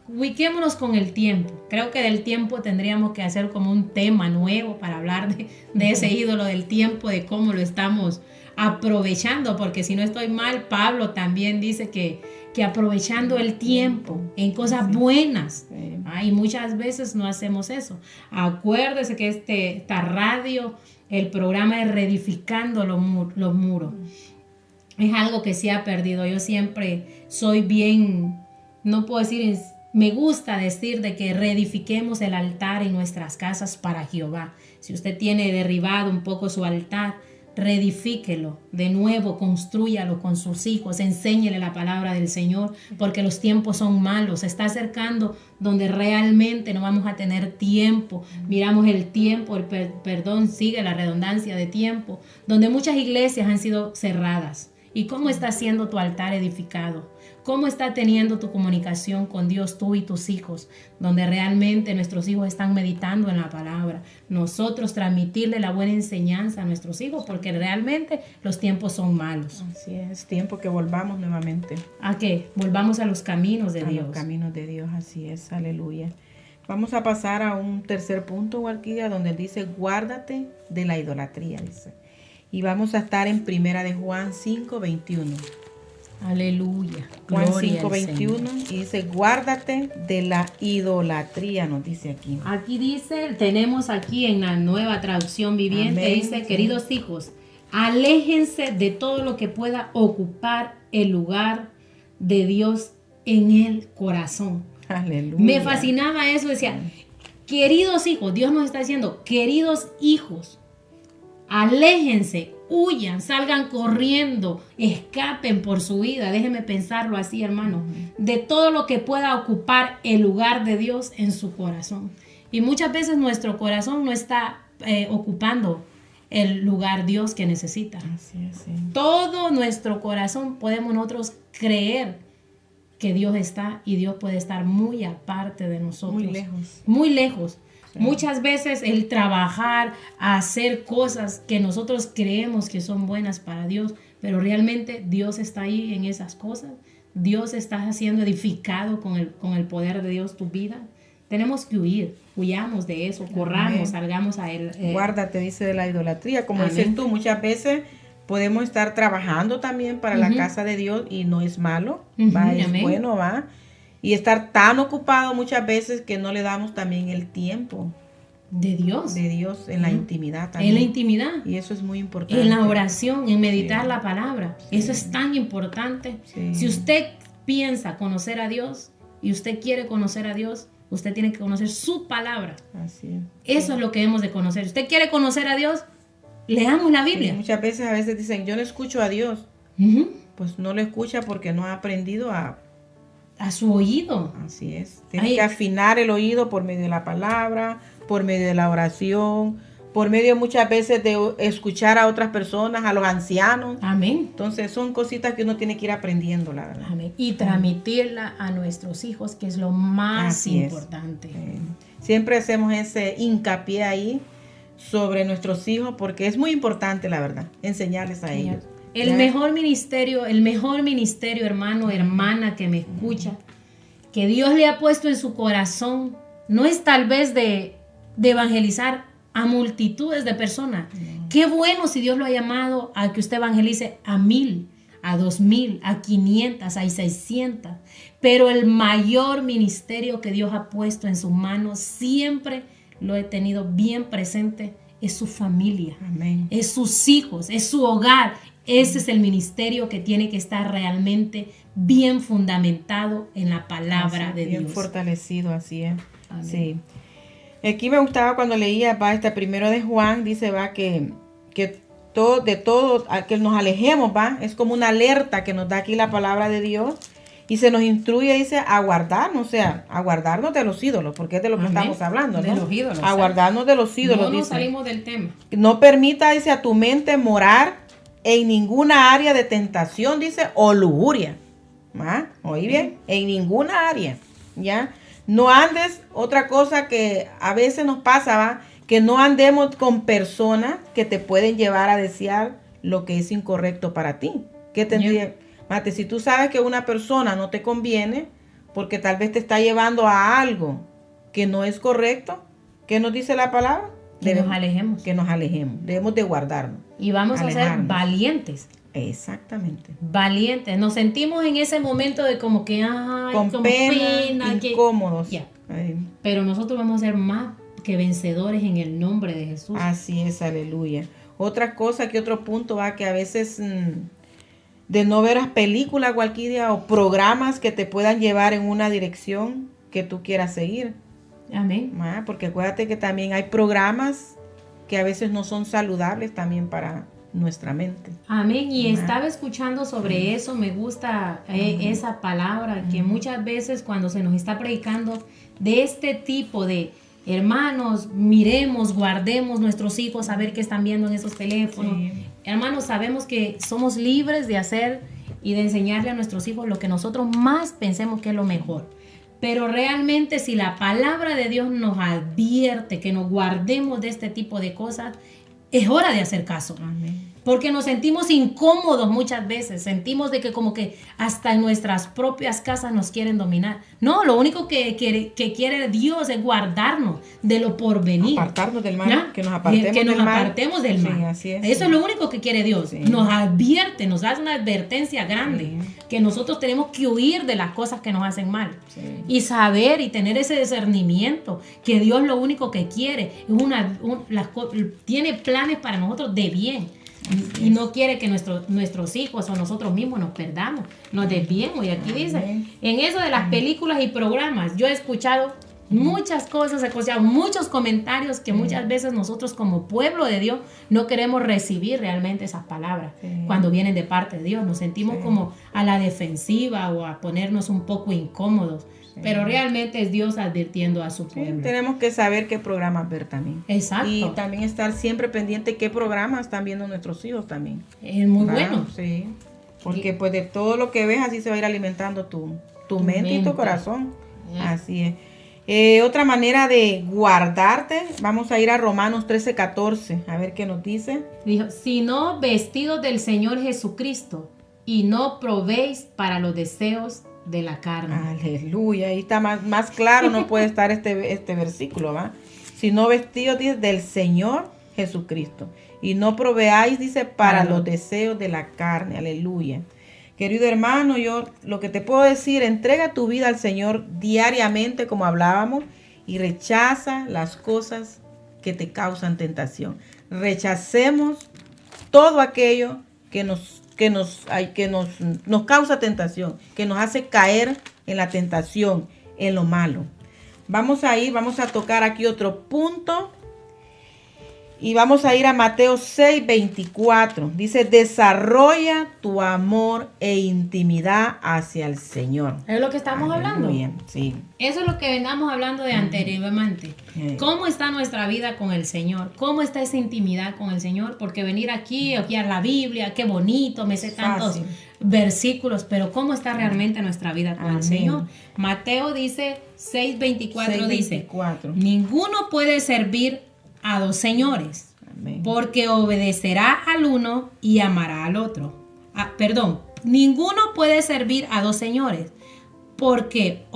ubiquémonos con el tiempo. Creo que del tiempo tendríamos que hacer como un tema nuevo para hablar de ese ídolo del tiempo, de cómo lo estamos aprovechando, porque si no estoy mal, Pablo también dice que aprovechando el tiempo en cosas buenas. Y muchas veces no hacemos eso. Acuérdese que esta radio, el programa es Reedificando los Muros. Es algo que se ha perdido. Yo siempre soy bien, no puedo decir, me gusta decir de que reedifiquemos el altar en nuestras casas para Jehová. Si usted tiene derribado un poco su altar, reedifíquelo de nuevo, constrúyalo con sus hijos, enséñele la palabra del Señor, porque los tiempos son malos. Se está acercando donde realmente no vamos a tener tiempo. Miramos el tiempo, sigue la redundancia de tiempo, donde muchas iglesias han sido cerradas. ¿Y cómo está siendo tu altar edificado? ¿Cómo está teniendo tu comunicación con Dios, tú y tus hijos? Donde realmente nuestros hijos están meditando en la palabra. Nosotros transmitirle la buena enseñanza a nuestros hijos, porque realmente los tiempos son malos. Así es, tiempo que volvamos nuevamente. ¿A qué? Volvamos a los caminos de Dios. A los caminos de Dios, así es, aleluya. Vamos a pasar a un tercer punto, Walquiria, donde dice, guárdate de la idolatría, dice. Y vamos a estar en Primera de Juan 5:21. Aleluya. Juan Gloria 5:21 y dice, guárdate de la idolatría, nos dice aquí. Aquí dice, tenemos aquí en la Nueva Traducción Viviente, Amén, dice, sí. queridos hijos, aléjense de todo lo que pueda ocupar el lugar de Dios en el corazón. Aleluya. Me fascinaba eso, decía, queridos hijos, Dios nos está diciendo, queridos hijos, aléjense, huyan, salgan corriendo, escapen por su vida. Déjenme pensarlo así, hermano, de todo lo que pueda ocupar el lugar de Dios en su corazón. Y muchas veces nuestro corazón no está ocupando el lugar Dios que necesita. Así es, sí. Todo nuestro corazón podemos nosotros creer que Dios está, y Dios puede estar muy aparte de nosotros. Muy lejos. Muy lejos. Sí. Muchas veces el trabajar, hacer cosas que nosotros creemos que son buenas para Dios, pero realmente Dios está ahí en esas cosas. Dios está siendo edificado con el poder de Dios tu vida. Tenemos que huyamos de eso, corramos, Amén. salgamos a Él. Guárdate, dice, de la idolatría. Como Amén. dices tú, muchas veces podemos estar trabajando también para la casa de Dios y no es malo, ¿va? Es Amén. bueno, ¿va? Y estar tan ocupado muchas veces que no le damos también el tiempo de Dios. de Dios en la intimidad también. En la intimidad. Y eso es muy importante. En la oración, en meditar Sí. la palabra. Sí. Eso es tan importante. Sí. Si usted piensa conocer a Dios y usted quiere conocer a Dios, usted tiene que conocer su palabra. Así es. Eso es lo que hemos de conocer. Si usted quiere conocer a Dios, leamos la Sí, Biblia. muchas veces a veces dicen, yo no escucho a Dios. Ujú. Pues no lo escucha porque no ha aprendido a... A su oído. Así es. Tiene Ay. que afinar el oído por medio de la palabra, por medio de la oración, por medio muchas veces de escuchar a otras personas, a los ancianos. Amén. Entonces son cositas que uno tiene que ir aprendiendo, la verdad. Amén. Y transmitirla a nuestros hijos, que es lo más Así es. importante. Siempre hacemos ese hincapié ahí sobre nuestros hijos porque es muy importante, la verdad, enseñarles a ellos. El ¿Ya? mejor ministerio, hermano, hermana que me escucha, que Dios le ha puesto en su corazón, no es tal vez de evangelizar a multitudes de personas. Qué bueno si Dios lo ha llamado a que usted evangelice a 1000, a 2000, a 500, a 600. Pero el mayor ministerio que Dios ha puesto en sus manos, siempre lo he tenido bien presente, es su familia. Amén. Es sus hijos, es su hogar. Ese es el ministerio que tiene que estar realmente bien fundamentado en la palabra de bien Dios. fortalecido, así es. Amén. Sí. Aquí me gustaba cuando leía, va, este primero de Juan, dice, va, que todo, de todo, a que nos alejemos, va, es como una alerta que nos da aquí la palabra de Dios. Y se nos instruye, dice, a guardarnos, o sea, a guardarnos de los ídolos, porque es de lo que Amén. estamos hablando, ¿no? De los ídolos, A guardarnos de los ídolos, No nos dice. salimos del tema. No permita, dice, a tu mente morar en ninguna área de tentación, dice, o lujuria. ¿Ah? Oí bien, en ninguna área. ¿ya? No andes, otra cosa que a veces nos pasa, ¿va? Que no andemos con personas que te pueden llevar a desear lo que es incorrecto para ti. ¿Qué tendría? Mate, si tú sabes que una persona no te conviene, porque tal vez te está llevando a algo que no es correcto, ¿qué nos dice la palabra? Que nos alejemos. Que nos alejemos. Debemos de guardarnos. Y vamos a ser Alejarnos. valientes. Exactamente. Valientes. Nos sentimos en ese momento de como que, ay, Con como pena, que... incómodos. Ya. Ay, Pero nosotros vamos a ser más que vencedores en el nombre de Jesús. así es, aleluya. Otra cosa, que otro punto va, que a veces de no ver las películas cualquier día o programas que te puedan llevar en una dirección que tú quieras seguir. Amén. Porque acuérdate que también hay programas que a veces no son saludables también para nuestra mente. Amén. Y estaba escuchando sobre eso, me gusta esa palabra, que muchas veces cuando se nos está predicando de este tipo de hermanos, miremos, guardemos nuestros hijos a ver qué están viendo en esos teléfonos. Sí. Hermanos, sabemos que somos libres de hacer y de enseñarle a nuestros hijos lo que nosotros más pensemos que es lo mejor. Pero realmente si la palabra de Dios nos advierte que nos guardemos de este tipo de cosas, es hora de hacer caso. Amén. Porque nos sentimos incómodos muchas veces, sentimos de que como que hasta en nuestras propias casas nos quieren dominar. No, lo único que quiere Dios es guardarnos de lo porvenir. Apartarnos del mal, ¿Ya? que nos apartemos Que nos del mal. apartemos del mal. Sí, así es. Eso es lo único que quiere Dios. Sí. Nos advierte, nos hace una advertencia grande, que nosotros tenemos que huir de las cosas que nos hacen mal. Sí. Y saber y tener ese discernimiento, que Dios lo único que quiere es tiene planes para nosotros de bien. Y no quiere que nuestros hijos o nosotros mismos nos perdamos, nos desviemos. Y aquí dice, en eso de las películas y programas, yo he escuchado muchas cosas, he escuchado muchos comentarios que muchas veces nosotros como pueblo de Dios no queremos recibir realmente esas palabras cuando vienen de parte de Dios. Nos sentimos como a la defensiva o a ponernos un poco incómodos. Pero realmente es Dios advirtiendo a su pueblo. Tenemos que saber qué programas ver también. Exacto. Y también estar siempre pendiente qué programas están viendo nuestros hijos también. Es muy ¿verdad? bueno. Sí. Porque pues de todo lo que ves así se va a ir alimentando tu mente y tu corazón. Así es. Otra manera de guardarte, vamos a ir a Romanos 13:14, a ver qué nos dice. Dijo, sino vestidos del Señor Jesucristo y no probéis para los deseos de la carne. Aleluya, ahí está más claro, no puede estar este versículo, ¿va? Sino vestidos dice, del Señor Jesucristo y no proveáis, dice, para los deseos de la carne. Aleluya. Querido hermano, yo lo que te puedo decir, entrega tu vida al Señor diariamente, como hablábamos, y rechaza las cosas que te causan tentación. Rechacemos todo aquello que nos causa tentación, que nos hace caer en la tentación, en lo malo. Vamos a tocar aquí otro punto. Y vamos a ir a Mateo 6:24. Dice, desarrolla tu amor e intimidad hacia el Señor. Es lo que estamos hablando. Bien, sí. Eso es lo que venamos hablando de anteriormente. ¿Cómo está nuestra vida con el Señor? ¿Cómo está esa intimidad con el Señor? Porque venir aquí a la Biblia, qué bonito, me sé tantos versículos, pero ¿cómo está realmente nuestra vida con el Señor? Mateo dice 6:24 dice, ninguno puede servir a dos señores, porque obedecerá al uno y amará al otro. Ninguno puede servir a dos señores, porque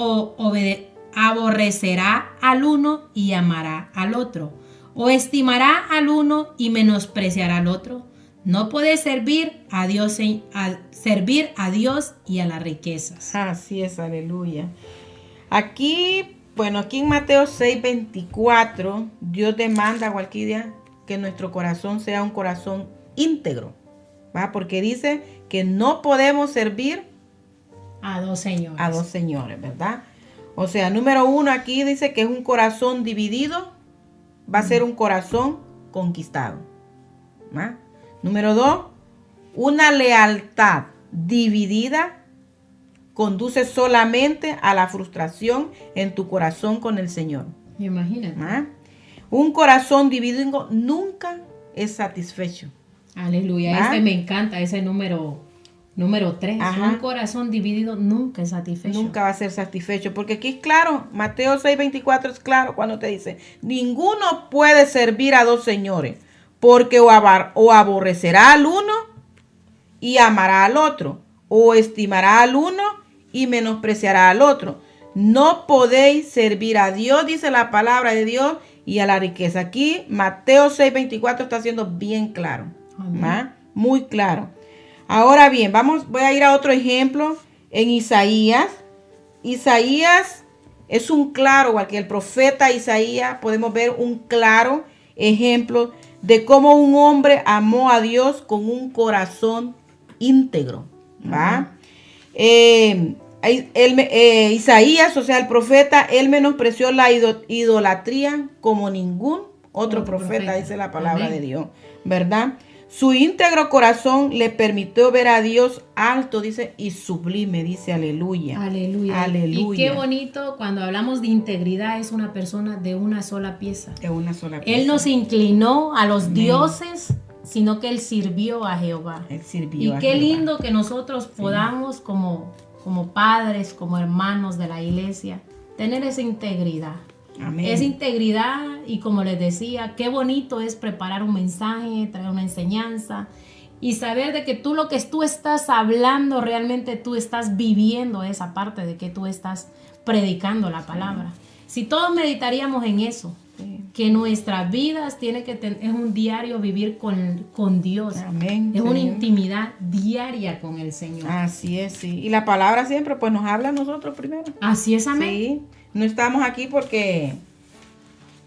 aborrecerá al uno y amará al otro, o estimará al uno y menospreciará al otro. No puede servir a Dios y a las riquezas. Así es, aleluya. Aquí en Mateo 6:24, Dios demanda cualquier día que nuestro corazón sea un corazón íntegro, ¿va? Porque dice que no podemos servir a dos señores, ¿verdad? O sea, número 1 aquí dice que es un corazón dividido, va a ser un corazón conquistado, ¿va? Número 2, una lealtad dividida conduce solamente a la frustración en tu corazón con el Señor. Imagínate. Un corazón dividido nunca es satisfecho. Aleluya. Me encanta ese número Número 3, Ajá. un corazón dividido nunca es satisfecho. Nunca va a ser satisfecho, porque aquí es claro, Mateo 6:24 es claro cuando te dice, ninguno puede servir a dos señores, porque o aborrecerá al uno y amará al otro, o estimará al uno y menospreciará al otro. No podéis servir a Dios, dice la palabra de Dios, y a la riqueza. Aquí Mateo 6:24 está siendo bien claro. Amén. ¿Ah? Muy claro. Ahora bien, voy a ir a otro ejemplo en Isaías. Isaías es un claro, igual que el profeta Isaías, podemos ver un claro ejemplo de cómo un hombre amó a Dios con un corazón íntegro. ¿Va? Isaías, o sea, el profeta, él menospreció la idolatría como ningún otro profeta, dice la palabra Amén. de Dios, ¿verdad? Su íntegro corazón le permitió ver a Dios alto, dice, y sublime, dice, aleluya. Aleluya. Aleluya. Y qué bonito cuando hablamos de integridad, es una persona de una sola pieza. Es una sola pieza. Él no se inclinó a los Amén. dioses, sino que él sirvió a Jehová. Él sirvió Y a qué Jehová. lindo que nosotros podamos como padres, como hermanos de la iglesia, tener esa integridad. Amén. Esa integridad, y como les decía, qué bonito es preparar un mensaje, traer una enseñanza y saber de que lo que tú estás hablando, realmente tú estás viviendo esa parte de que tú estás predicando la palabra. Si todos meditaríamos en eso, que nuestras vidas es un diario vivir con Dios. Amén, Es una Señor. intimidad diaria con el Señor. Así es, sí. Y la palabra siempre pues nos habla a nosotros primero. Así es, amén. Sí, no estamos aquí porque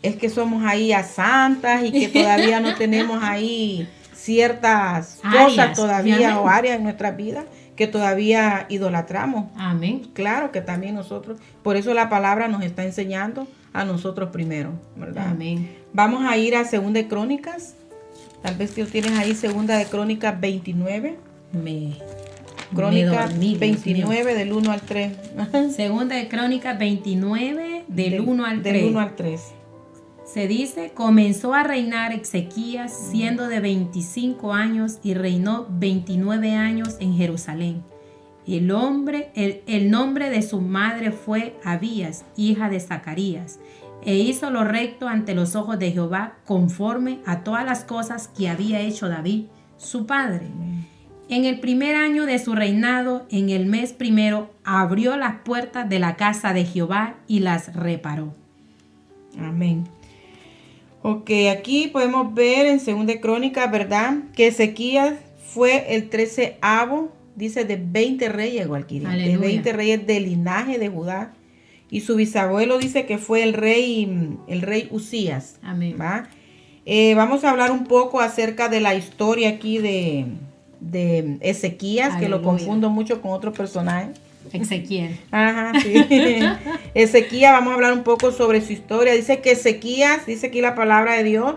es que somos ahí a santas y que todavía no tenemos ahí ciertas Áreas, cosas todavía amén. o áreas en nuestra vida que todavía idolatramos. Amén. Claro que también nosotros, por eso la palabra nos está enseñando a nosotros primero, ¿verdad? Amén. Vamos a ir a 2 de Crónicas. Tal vez tú tienes ahí 2 de Crónicas 29. Me Crónicas dormí, Dios 29 del 1 al 3. Segunda de Crónicas 29, del 1 al 3. Del 1 al 3. Se dice, comenzó a reinar Ezequías siendo de 25 años y reinó 29 años en Jerusalén. El nombre de su madre fue Abías, hija de Zacarías, e hizo lo recto ante los ojos de Jehová conforme a todas las cosas que había hecho David, su padre. En el primer año de su reinado, en el mes primero, abrió las puertas de la casa de Jehová y las reparó. Amén. Ok, aquí podemos ver en 2 de Crónicas, ¿verdad? Que Ezequías fue el 13avo, dice, de 20 reyes, Gualquiria, de Aleluya. 20 reyes del linaje de Judá. Y su bisabuelo dice que fue el rey Usías. Amén. ¿Va? Vamos a hablar un poco acerca de la historia aquí de Ezequías, que lo Aleluya. confundo mucho con otro personaje. Ezequiel. Ajá, sí. Ezequías, vamos a hablar un poco sobre su historia. Dice que Ezequías, dice aquí la palabra de Dios,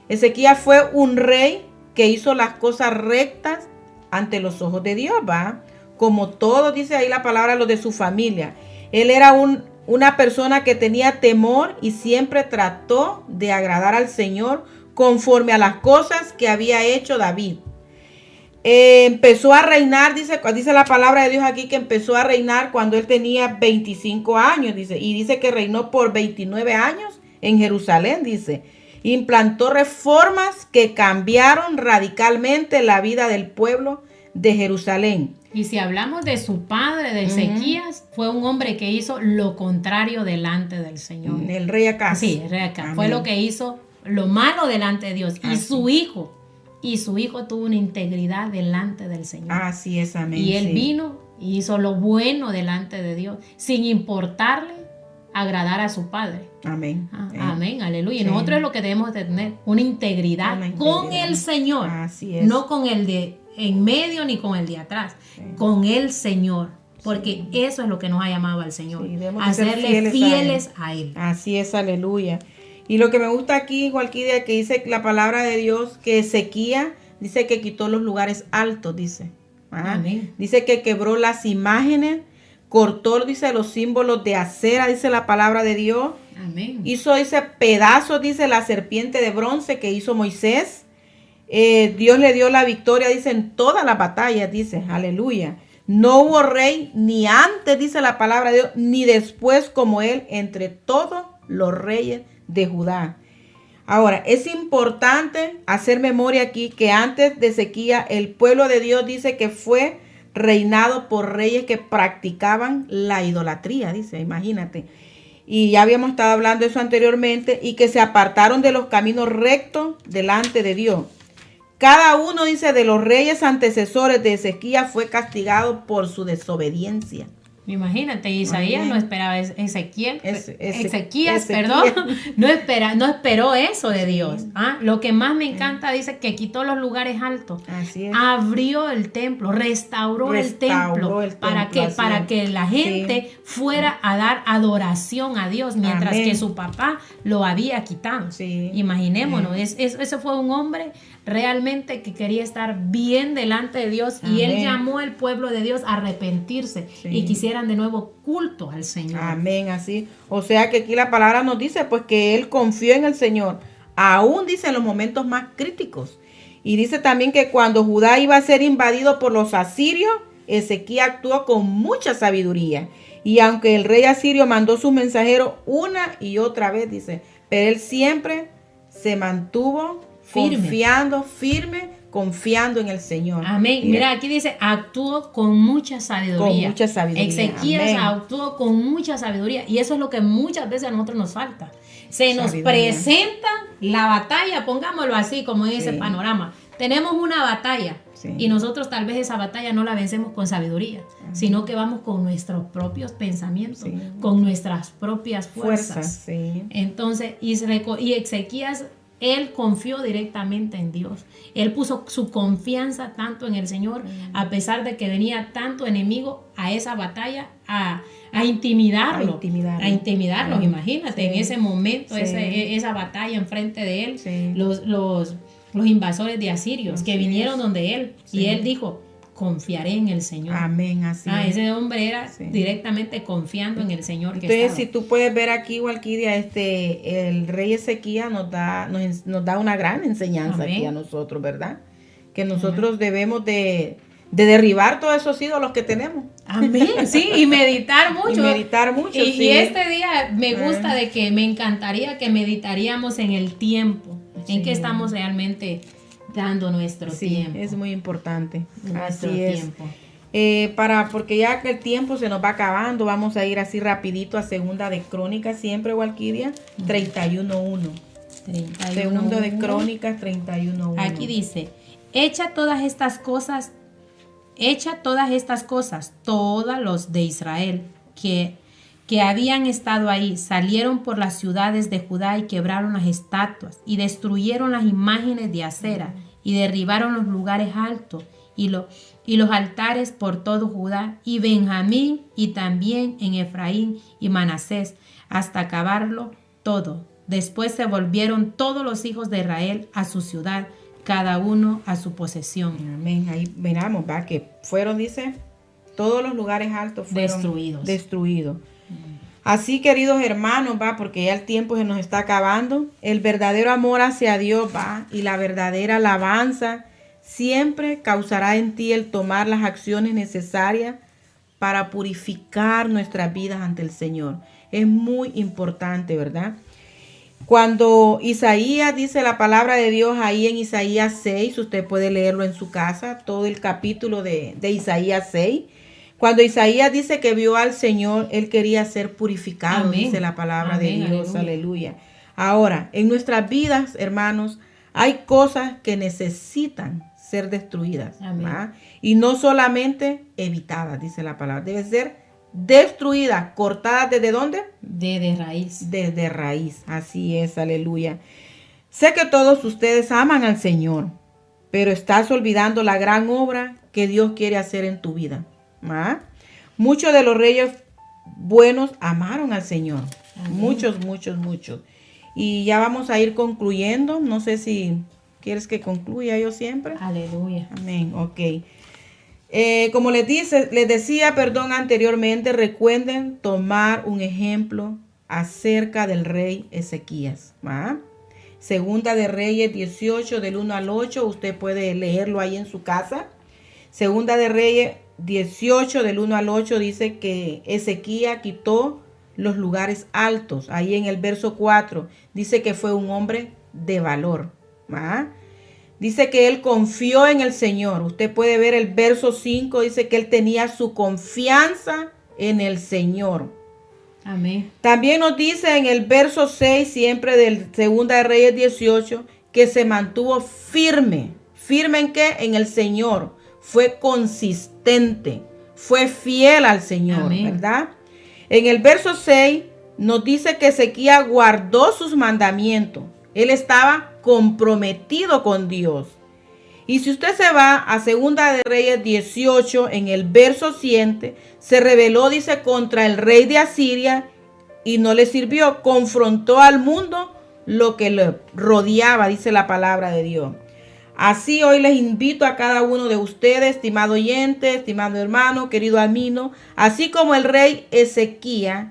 Ezequías fue un rey que hizo las cosas rectas ante los ojos de Dios, ¿va? Como todos, dice ahí la palabra, los de su familia. Él era una persona que tenía temor y siempre trató de agradar al Señor conforme a las cosas que había hecho David. Empezó a reinar, dice la palabra de Dios aquí que empezó a reinar cuando él tenía 25 años, dice, y dice que reinó por 29 años en Jerusalén, dice. Implantó reformas que cambiaron radicalmente la vida del pueblo de Jerusalén. Y si hablamos de su padre, de Ezequías, fue un hombre que hizo lo contrario delante del Señor. El rey Acaz. Sí, el rey Acaz. Amén. Fue lo que hizo lo malo delante de Dios. Así. Y su hijo tuvo una integridad delante del Señor. Así es, amén. Y él sí. vino y hizo lo bueno delante de Dios, sin importarle agradar a su padre. Amén. Amén, aleluya. Y Sí. nosotros es lo que debemos de tener, una integridad, Una integridad. con el Señor. Así es. No con el de en medio ni con el de atrás, con el Señor. Porque eso es lo que nos ha llamado al Señor. Sí, debemos a de ser serle fieles a Él. Así es, aleluya. Y lo que me gusta aquí, Gualquiria, que dice la palabra de Dios, que Ezequías dice que quitó los lugares altos, dice. Ajá. Amén. Dice que quebró las imágenes, cortó, dice, los símbolos de acera, dice la palabra de Dios. Amén. Hizo, dice, pedazos, dice, la serpiente de bronce que hizo Moisés. Dios le dio la victoria, dice, en todas las batallas, dice, aleluya. No hubo rey ni antes, dice la palabra de Dios, ni después como él entre todos los reyes de Judá. Ahora, es importante hacer memoria aquí que antes de Ezequías, el pueblo de Dios dice que fue reinado por reyes que practicaban la idolatría, dice, imagínate. Y ya habíamos estado hablando de eso anteriormente, y que se apartaron de los caminos rectos delante de Dios. Cada uno, dice, de los reyes antecesores de Ezequías fue castigado por su desobediencia. Imagínate, Isaías no esperaba Ezequías, Ezequiel. perdón, no esperó eso de Dios. Lo que más me encanta, dice que quitó los lugares altos, Así es. abrió el templo, restauró el templo, para que la gente fuera a dar adoración a Dios, mientras Amén. que su papá lo había quitado. Sí. Imaginémonos, ese fue un hombre realmente que quería estar bien delante de Dios, y él Amén. llamó al pueblo de Dios a arrepentirse y quisieran de nuevo culto al Señor. Amén, así. O sea que aquí la palabra nos dice pues que él confió en el Señor, aún dice en los momentos más críticos. Y dice también que cuando Judá iba a ser invadido por los asirios, Ezequías actuó con mucha sabiduría. Y aunque el rey asirio mandó sus mensajeros una y otra vez, dice, pero él siempre se mantuvo confiando en el Señor. Amén. Mira, aquí dice, actuó con mucha sabiduría. Con mucha sabiduría. Ezequías Amén. actuó con mucha sabiduría. Y eso es lo que muchas veces a nosotros nos falta. Se nos Sabiduría. presenta la batalla, pongámoslo así, como en ese panorama. Tenemos una batalla. Sí. Y nosotros tal vez esa batalla no la vencemos con sabiduría, sino que vamos con nuestros propios pensamientos, Sí. con nuestras propias fuerzas. Sí. Entonces, y Ezequías, él confió directamente en Dios. Él puso su confianza tanto en el Señor, a pesar de que venía tanto enemigo a esa batalla, a intimidarlo. A intimidarlo, Sí. imagínate, Sí. en ese momento, Sí. esa batalla enfrente de él, Sí. los invasores de asirios que Así vinieron es. donde él, Sí. y él dijo, confiaré en el Señor. Amén, así es. Ese hombre era Sí. directamente confiando en el Señor que Entonces, estaba. si tú puedes ver aquí, Walquiria, el rey Ezequías nos da una gran enseñanza Amén. aquí a nosotros, ¿verdad? Que nosotros debemos de derribar todos esos ídolos que tenemos. Amén, sí, y meditar mucho. Y meditar mucho, Y, sí. y este día me gusta Ah. de que me encantaría que meditaríamos en el tiempo, en Sí. que estamos realmente dando nuestro Sí, tiempo. es muy importante. Nuestro Así es. tiempo. Porque ya que el tiempo se nos va acabando, vamos a ir así rapidito a Segunda de Crónicas, siempre, Walquiria, 31:1. 31. Segunda de Crónicas, 31:1. Aquí dice, echa todas estas cosas, todos los de Israel que habían estado ahí, salieron por las ciudades de Judá y quebraron las estatuas y destruyeron las imágenes de acera y derribaron los lugares altos y los altares por todo Judá y Benjamín y también en Efraín y Manasés hasta acabarlo todo. Después se volvieron todos los hijos de Israel a su ciudad, cada uno a su posesión. Amén. Ahí miramos, va, que fueron, dice, todos los lugares altos fueron destruidos. Así, queridos hermanos, va, porque ya el tiempo se nos está acabando. El verdadero amor hacia Dios, va, y la verdadera alabanza siempre causará en ti el tomar las acciones necesarias para purificar nuestras vidas ante el Señor. Es muy importante, ¿verdad? Cuando Isaías dice la palabra de Dios ahí en Isaías 6, usted puede leerlo en su casa, todo el capítulo de Isaías 6. Cuando Isaías dice que vio al Señor, él quería ser purificado, Amén. dice la palabra Amén, de Dios, aleluya. aleluya. Ahora, en nuestras vidas, hermanos, hay cosas que necesitan ser destruidas. Amén. ¿va? Y no solamente evitadas, dice la palabra, debe ser destruidas, cortadas ¿desde dónde? De raíz. Desde raíz, así es, aleluya. Sé que todos ustedes aman al Señor, pero estás olvidando la gran obra que Dios quiere hacer en tu vida. ¿Ah? Muchos de los reyes buenos amaron al Señor. Amén. Muchos. Y ya vamos a ir concluyendo. No sé si quieres que concluya yo siempre. Aleluya. Amén, ok. Como les decía, anteriormente, recuerden tomar un ejemplo acerca del rey Ezequías. ¿va? Segunda de Reyes 18 del 1 al 8. Usted puede leerlo ahí en su casa. Segunda de Reyes 18 del 1 al 8 dice que Ezequías quitó los lugares altos. Ahí en el verso 4 dice que fue un hombre de valor. ¿Ah? Dice que él confió en el Señor. Usted puede ver el verso 5, dice que él tenía su confianza en el Señor. Amén. También nos dice en el verso 6, siempre del Segunda de Reyes 18, que se mantuvo firme. ¿Firme en qué? En el Señor. Fue consistente. Fue fiel al Señor, Amén. ¿verdad? En el verso 6 nos dice que Ezequías guardó sus mandamientos. Él estaba comprometido con Dios. Y si usted se va a Segunda de Reyes 18, en el verso 7, se rebeló, dice, contra el rey de Asiria y no le sirvió. Confrontó al mundo lo que le rodeaba, dice la palabra de Dios. Así hoy les invito a cada uno de ustedes, estimado oyente, estimado hermano, querido amigo, así como el rey Ezequías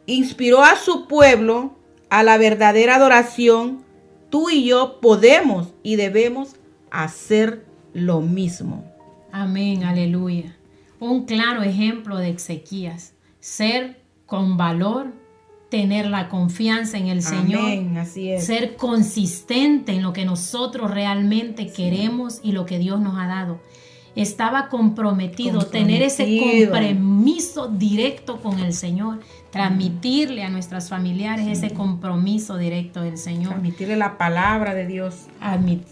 inspiró a su pueblo a la verdadera adoración, tú y yo podemos y debemos hacer lo mismo. Amén, aleluya. Un claro ejemplo de Ezequías. Ser con valor, tener la confianza en el Señor. Amén, así es. Ser consistente en lo que nosotros realmente queremos y lo que Dios nos ha dado. Estaba comprometido, tener ese compromiso directo con el Señor, transmitirle a nuestros familiares ese compromiso directo del Señor. Transmitirle la palabra de Dios.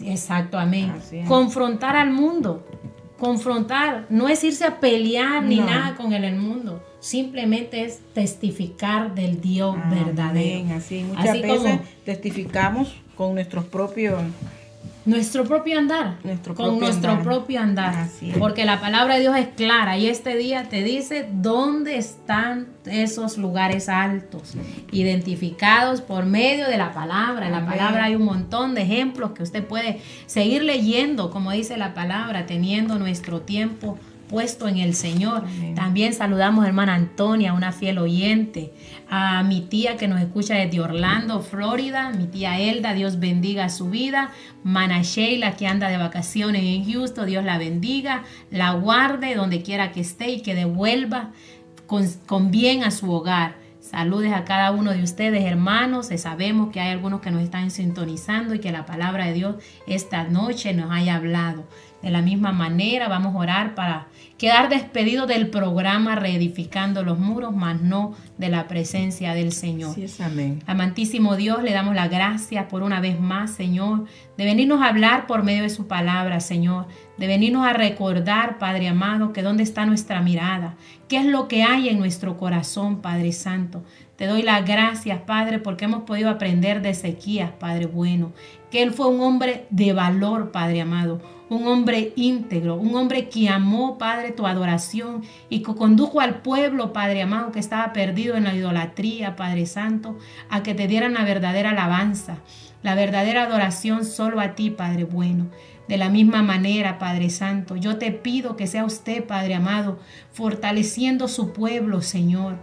Exacto, amén. Así es. Confrontar al mundo. Confrontar, no es irse a pelear ni No. nada con el mundo. Simplemente es testificar del Dios verdadero. Amén, así muchas Así veces como testificamos con nuestros propios... nuestro propio andar, con nuestro propio andar, Así es. porque la palabra de Dios es clara y este día te dice dónde están esos lugares altos, identificados por medio de la palabra. En la Amén. palabra hay un montón de ejemplos que usted puede seguir leyendo, como dice la palabra, teniendo nuestro tiempo puesto en el Señor. Amén. También saludamos a hermana Antonia, una fiel oyente, a mi tía que nos escucha desde Orlando, Florida, mi tía Elda, Dios bendiga su vida, Mana Sheila que anda de vacaciones en Houston, Dios la bendiga, la guarde donde quiera que esté y que devuelva con bien a su hogar. Saludes a cada uno de ustedes, hermanos. Sabemos que hay algunos que nos están sintonizando y que la palabra de Dios esta noche nos haya hablado. De la misma manera vamos a orar para quedar despedidos del programa Reedificando los Muros, mas no de la presencia del Señor. Sí, es amén. Amantísimo Dios, le damos las gracias por una vez más, Señor, de venirnos a hablar por medio de su palabra, Señor, de venirnos a recordar, Padre amado, que dónde está nuestra mirada, qué es lo que hay en nuestro corazón, Padre Santo. Te doy las gracias, Padre, porque hemos podido aprender de Ezequías, Padre bueno, que él fue un hombre de valor, Padre amado, un hombre íntegro, un hombre que amó, Padre, tu adoración y que condujo al pueblo, Padre amado, que estaba perdido en la idolatría, Padre Santo, a que te dieran la verdadera alabanza, la verdadera adoración solo a ti, Padre bueno. De la misma manera, Padre Santo, yo te pido que sea usted, Padre amado, fortaleciendo su pueblo, Señor.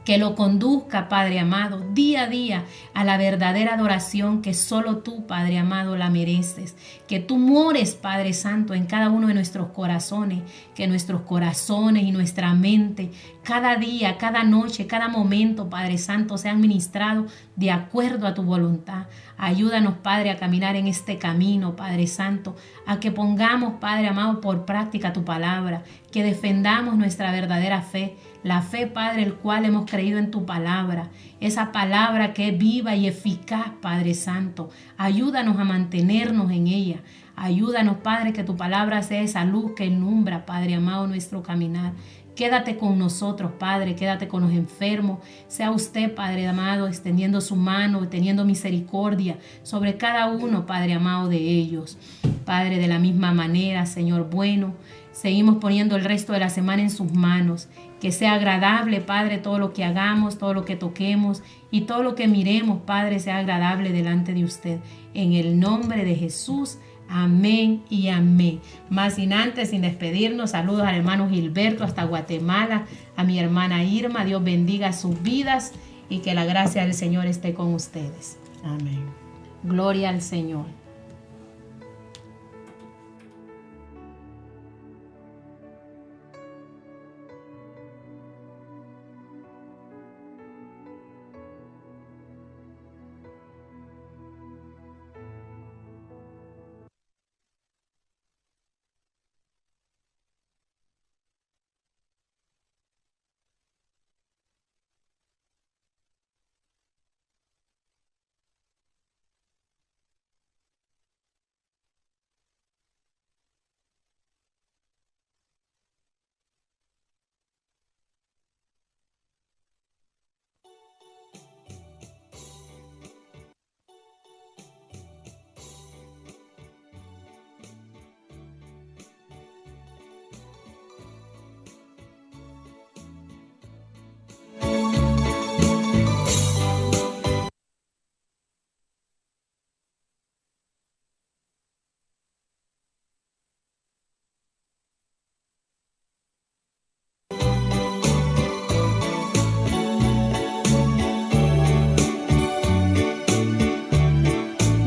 Que lo conduzca, Padre amado, día a día a la verdadera adoración que solo tú, Padre amado, la mereces. Que tú mores, Padre Santo, en cada uno de nuestros corazones. Que nuestros corazones y nuestra mente, cada día, cada noche, cada momento, Padre Santo, sean ministrados de acuerdo a tu voluntad. Ayúdanos, Padre, a caminar en este camino, Padre Santo, a que pongamos, Padre amado, por práctica tu palabra, que defendamos nuestra verdadera fe, la fe, Padre, el cual hemos creído en tu palabra, esa palabra que es viva y eficaz, Padre Santo. Ayúdanos a mantenernos en ella. Ayúdanos, Padre, que tu palabra sea esa luz que alumbra, Padre amado, nuestro caminar. Quédate con nosotros, Padre, quédate con los enfermos. Sea usted, Padre amado, extendiendo su mano, teniendo misericordia sobre cada uno, Padre amado, de ellos. Padre, de la misma manera, Señor bueno, seguimos poniendo el resto de la semana en sus manos. Que sea agradable, Padre, todo lo que hagamos, todo lo que toquemos y todo lo que miremos, Padre, sea agradable delante de usted. En el nombre de Jesús. Amén y amén. Más sin antes, sin despedirnos, saludos al hermano Gilberto hasta Guatemala, a mi hermana Irma. Dios bendiga sus vidas y que la gracia del Señor esté con ustedes. Amén. Gloria al Señor.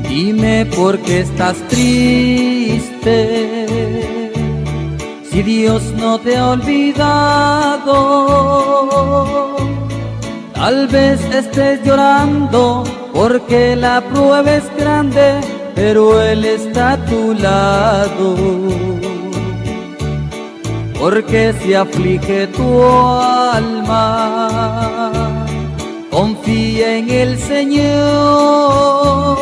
Dime por qué estás triste, si Dios no te ha olvidado. Tal vez estés llorando porque la prueba es grande, pero Él está a tu lado. Porque se aflige tu alma, confía en el Señor.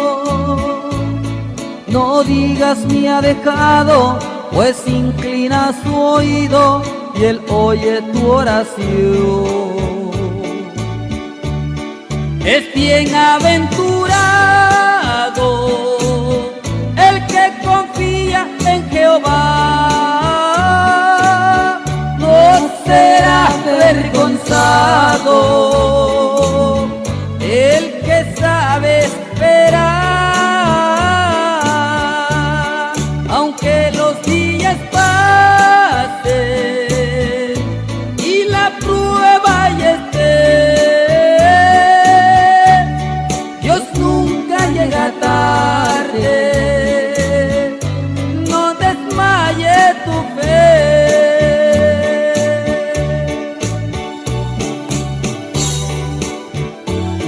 No digas me ha dejado, pues inclina su oído y Él oye tu oración. Es bienaventurado el que confía en Jehová, no será avergonzado el que sabe esperar, aunque los días pasen y la prueba ya esté, Dios nunca llega tarde, no desmaye tu fe.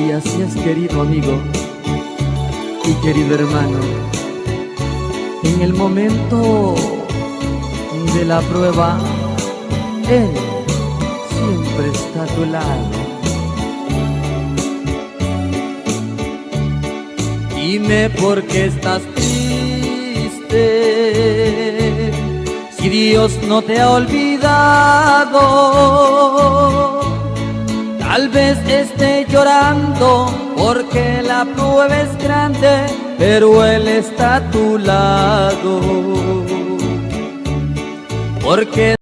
Y así es, querido amigo y querido hermano, en el momento de la prueba, Él siempre está a tu lado. Dime por qué estás triste, si Dios no te ha olvidado. Tal vez esté llorando porque la prueba es grande, pero Él está a tu lado. Porque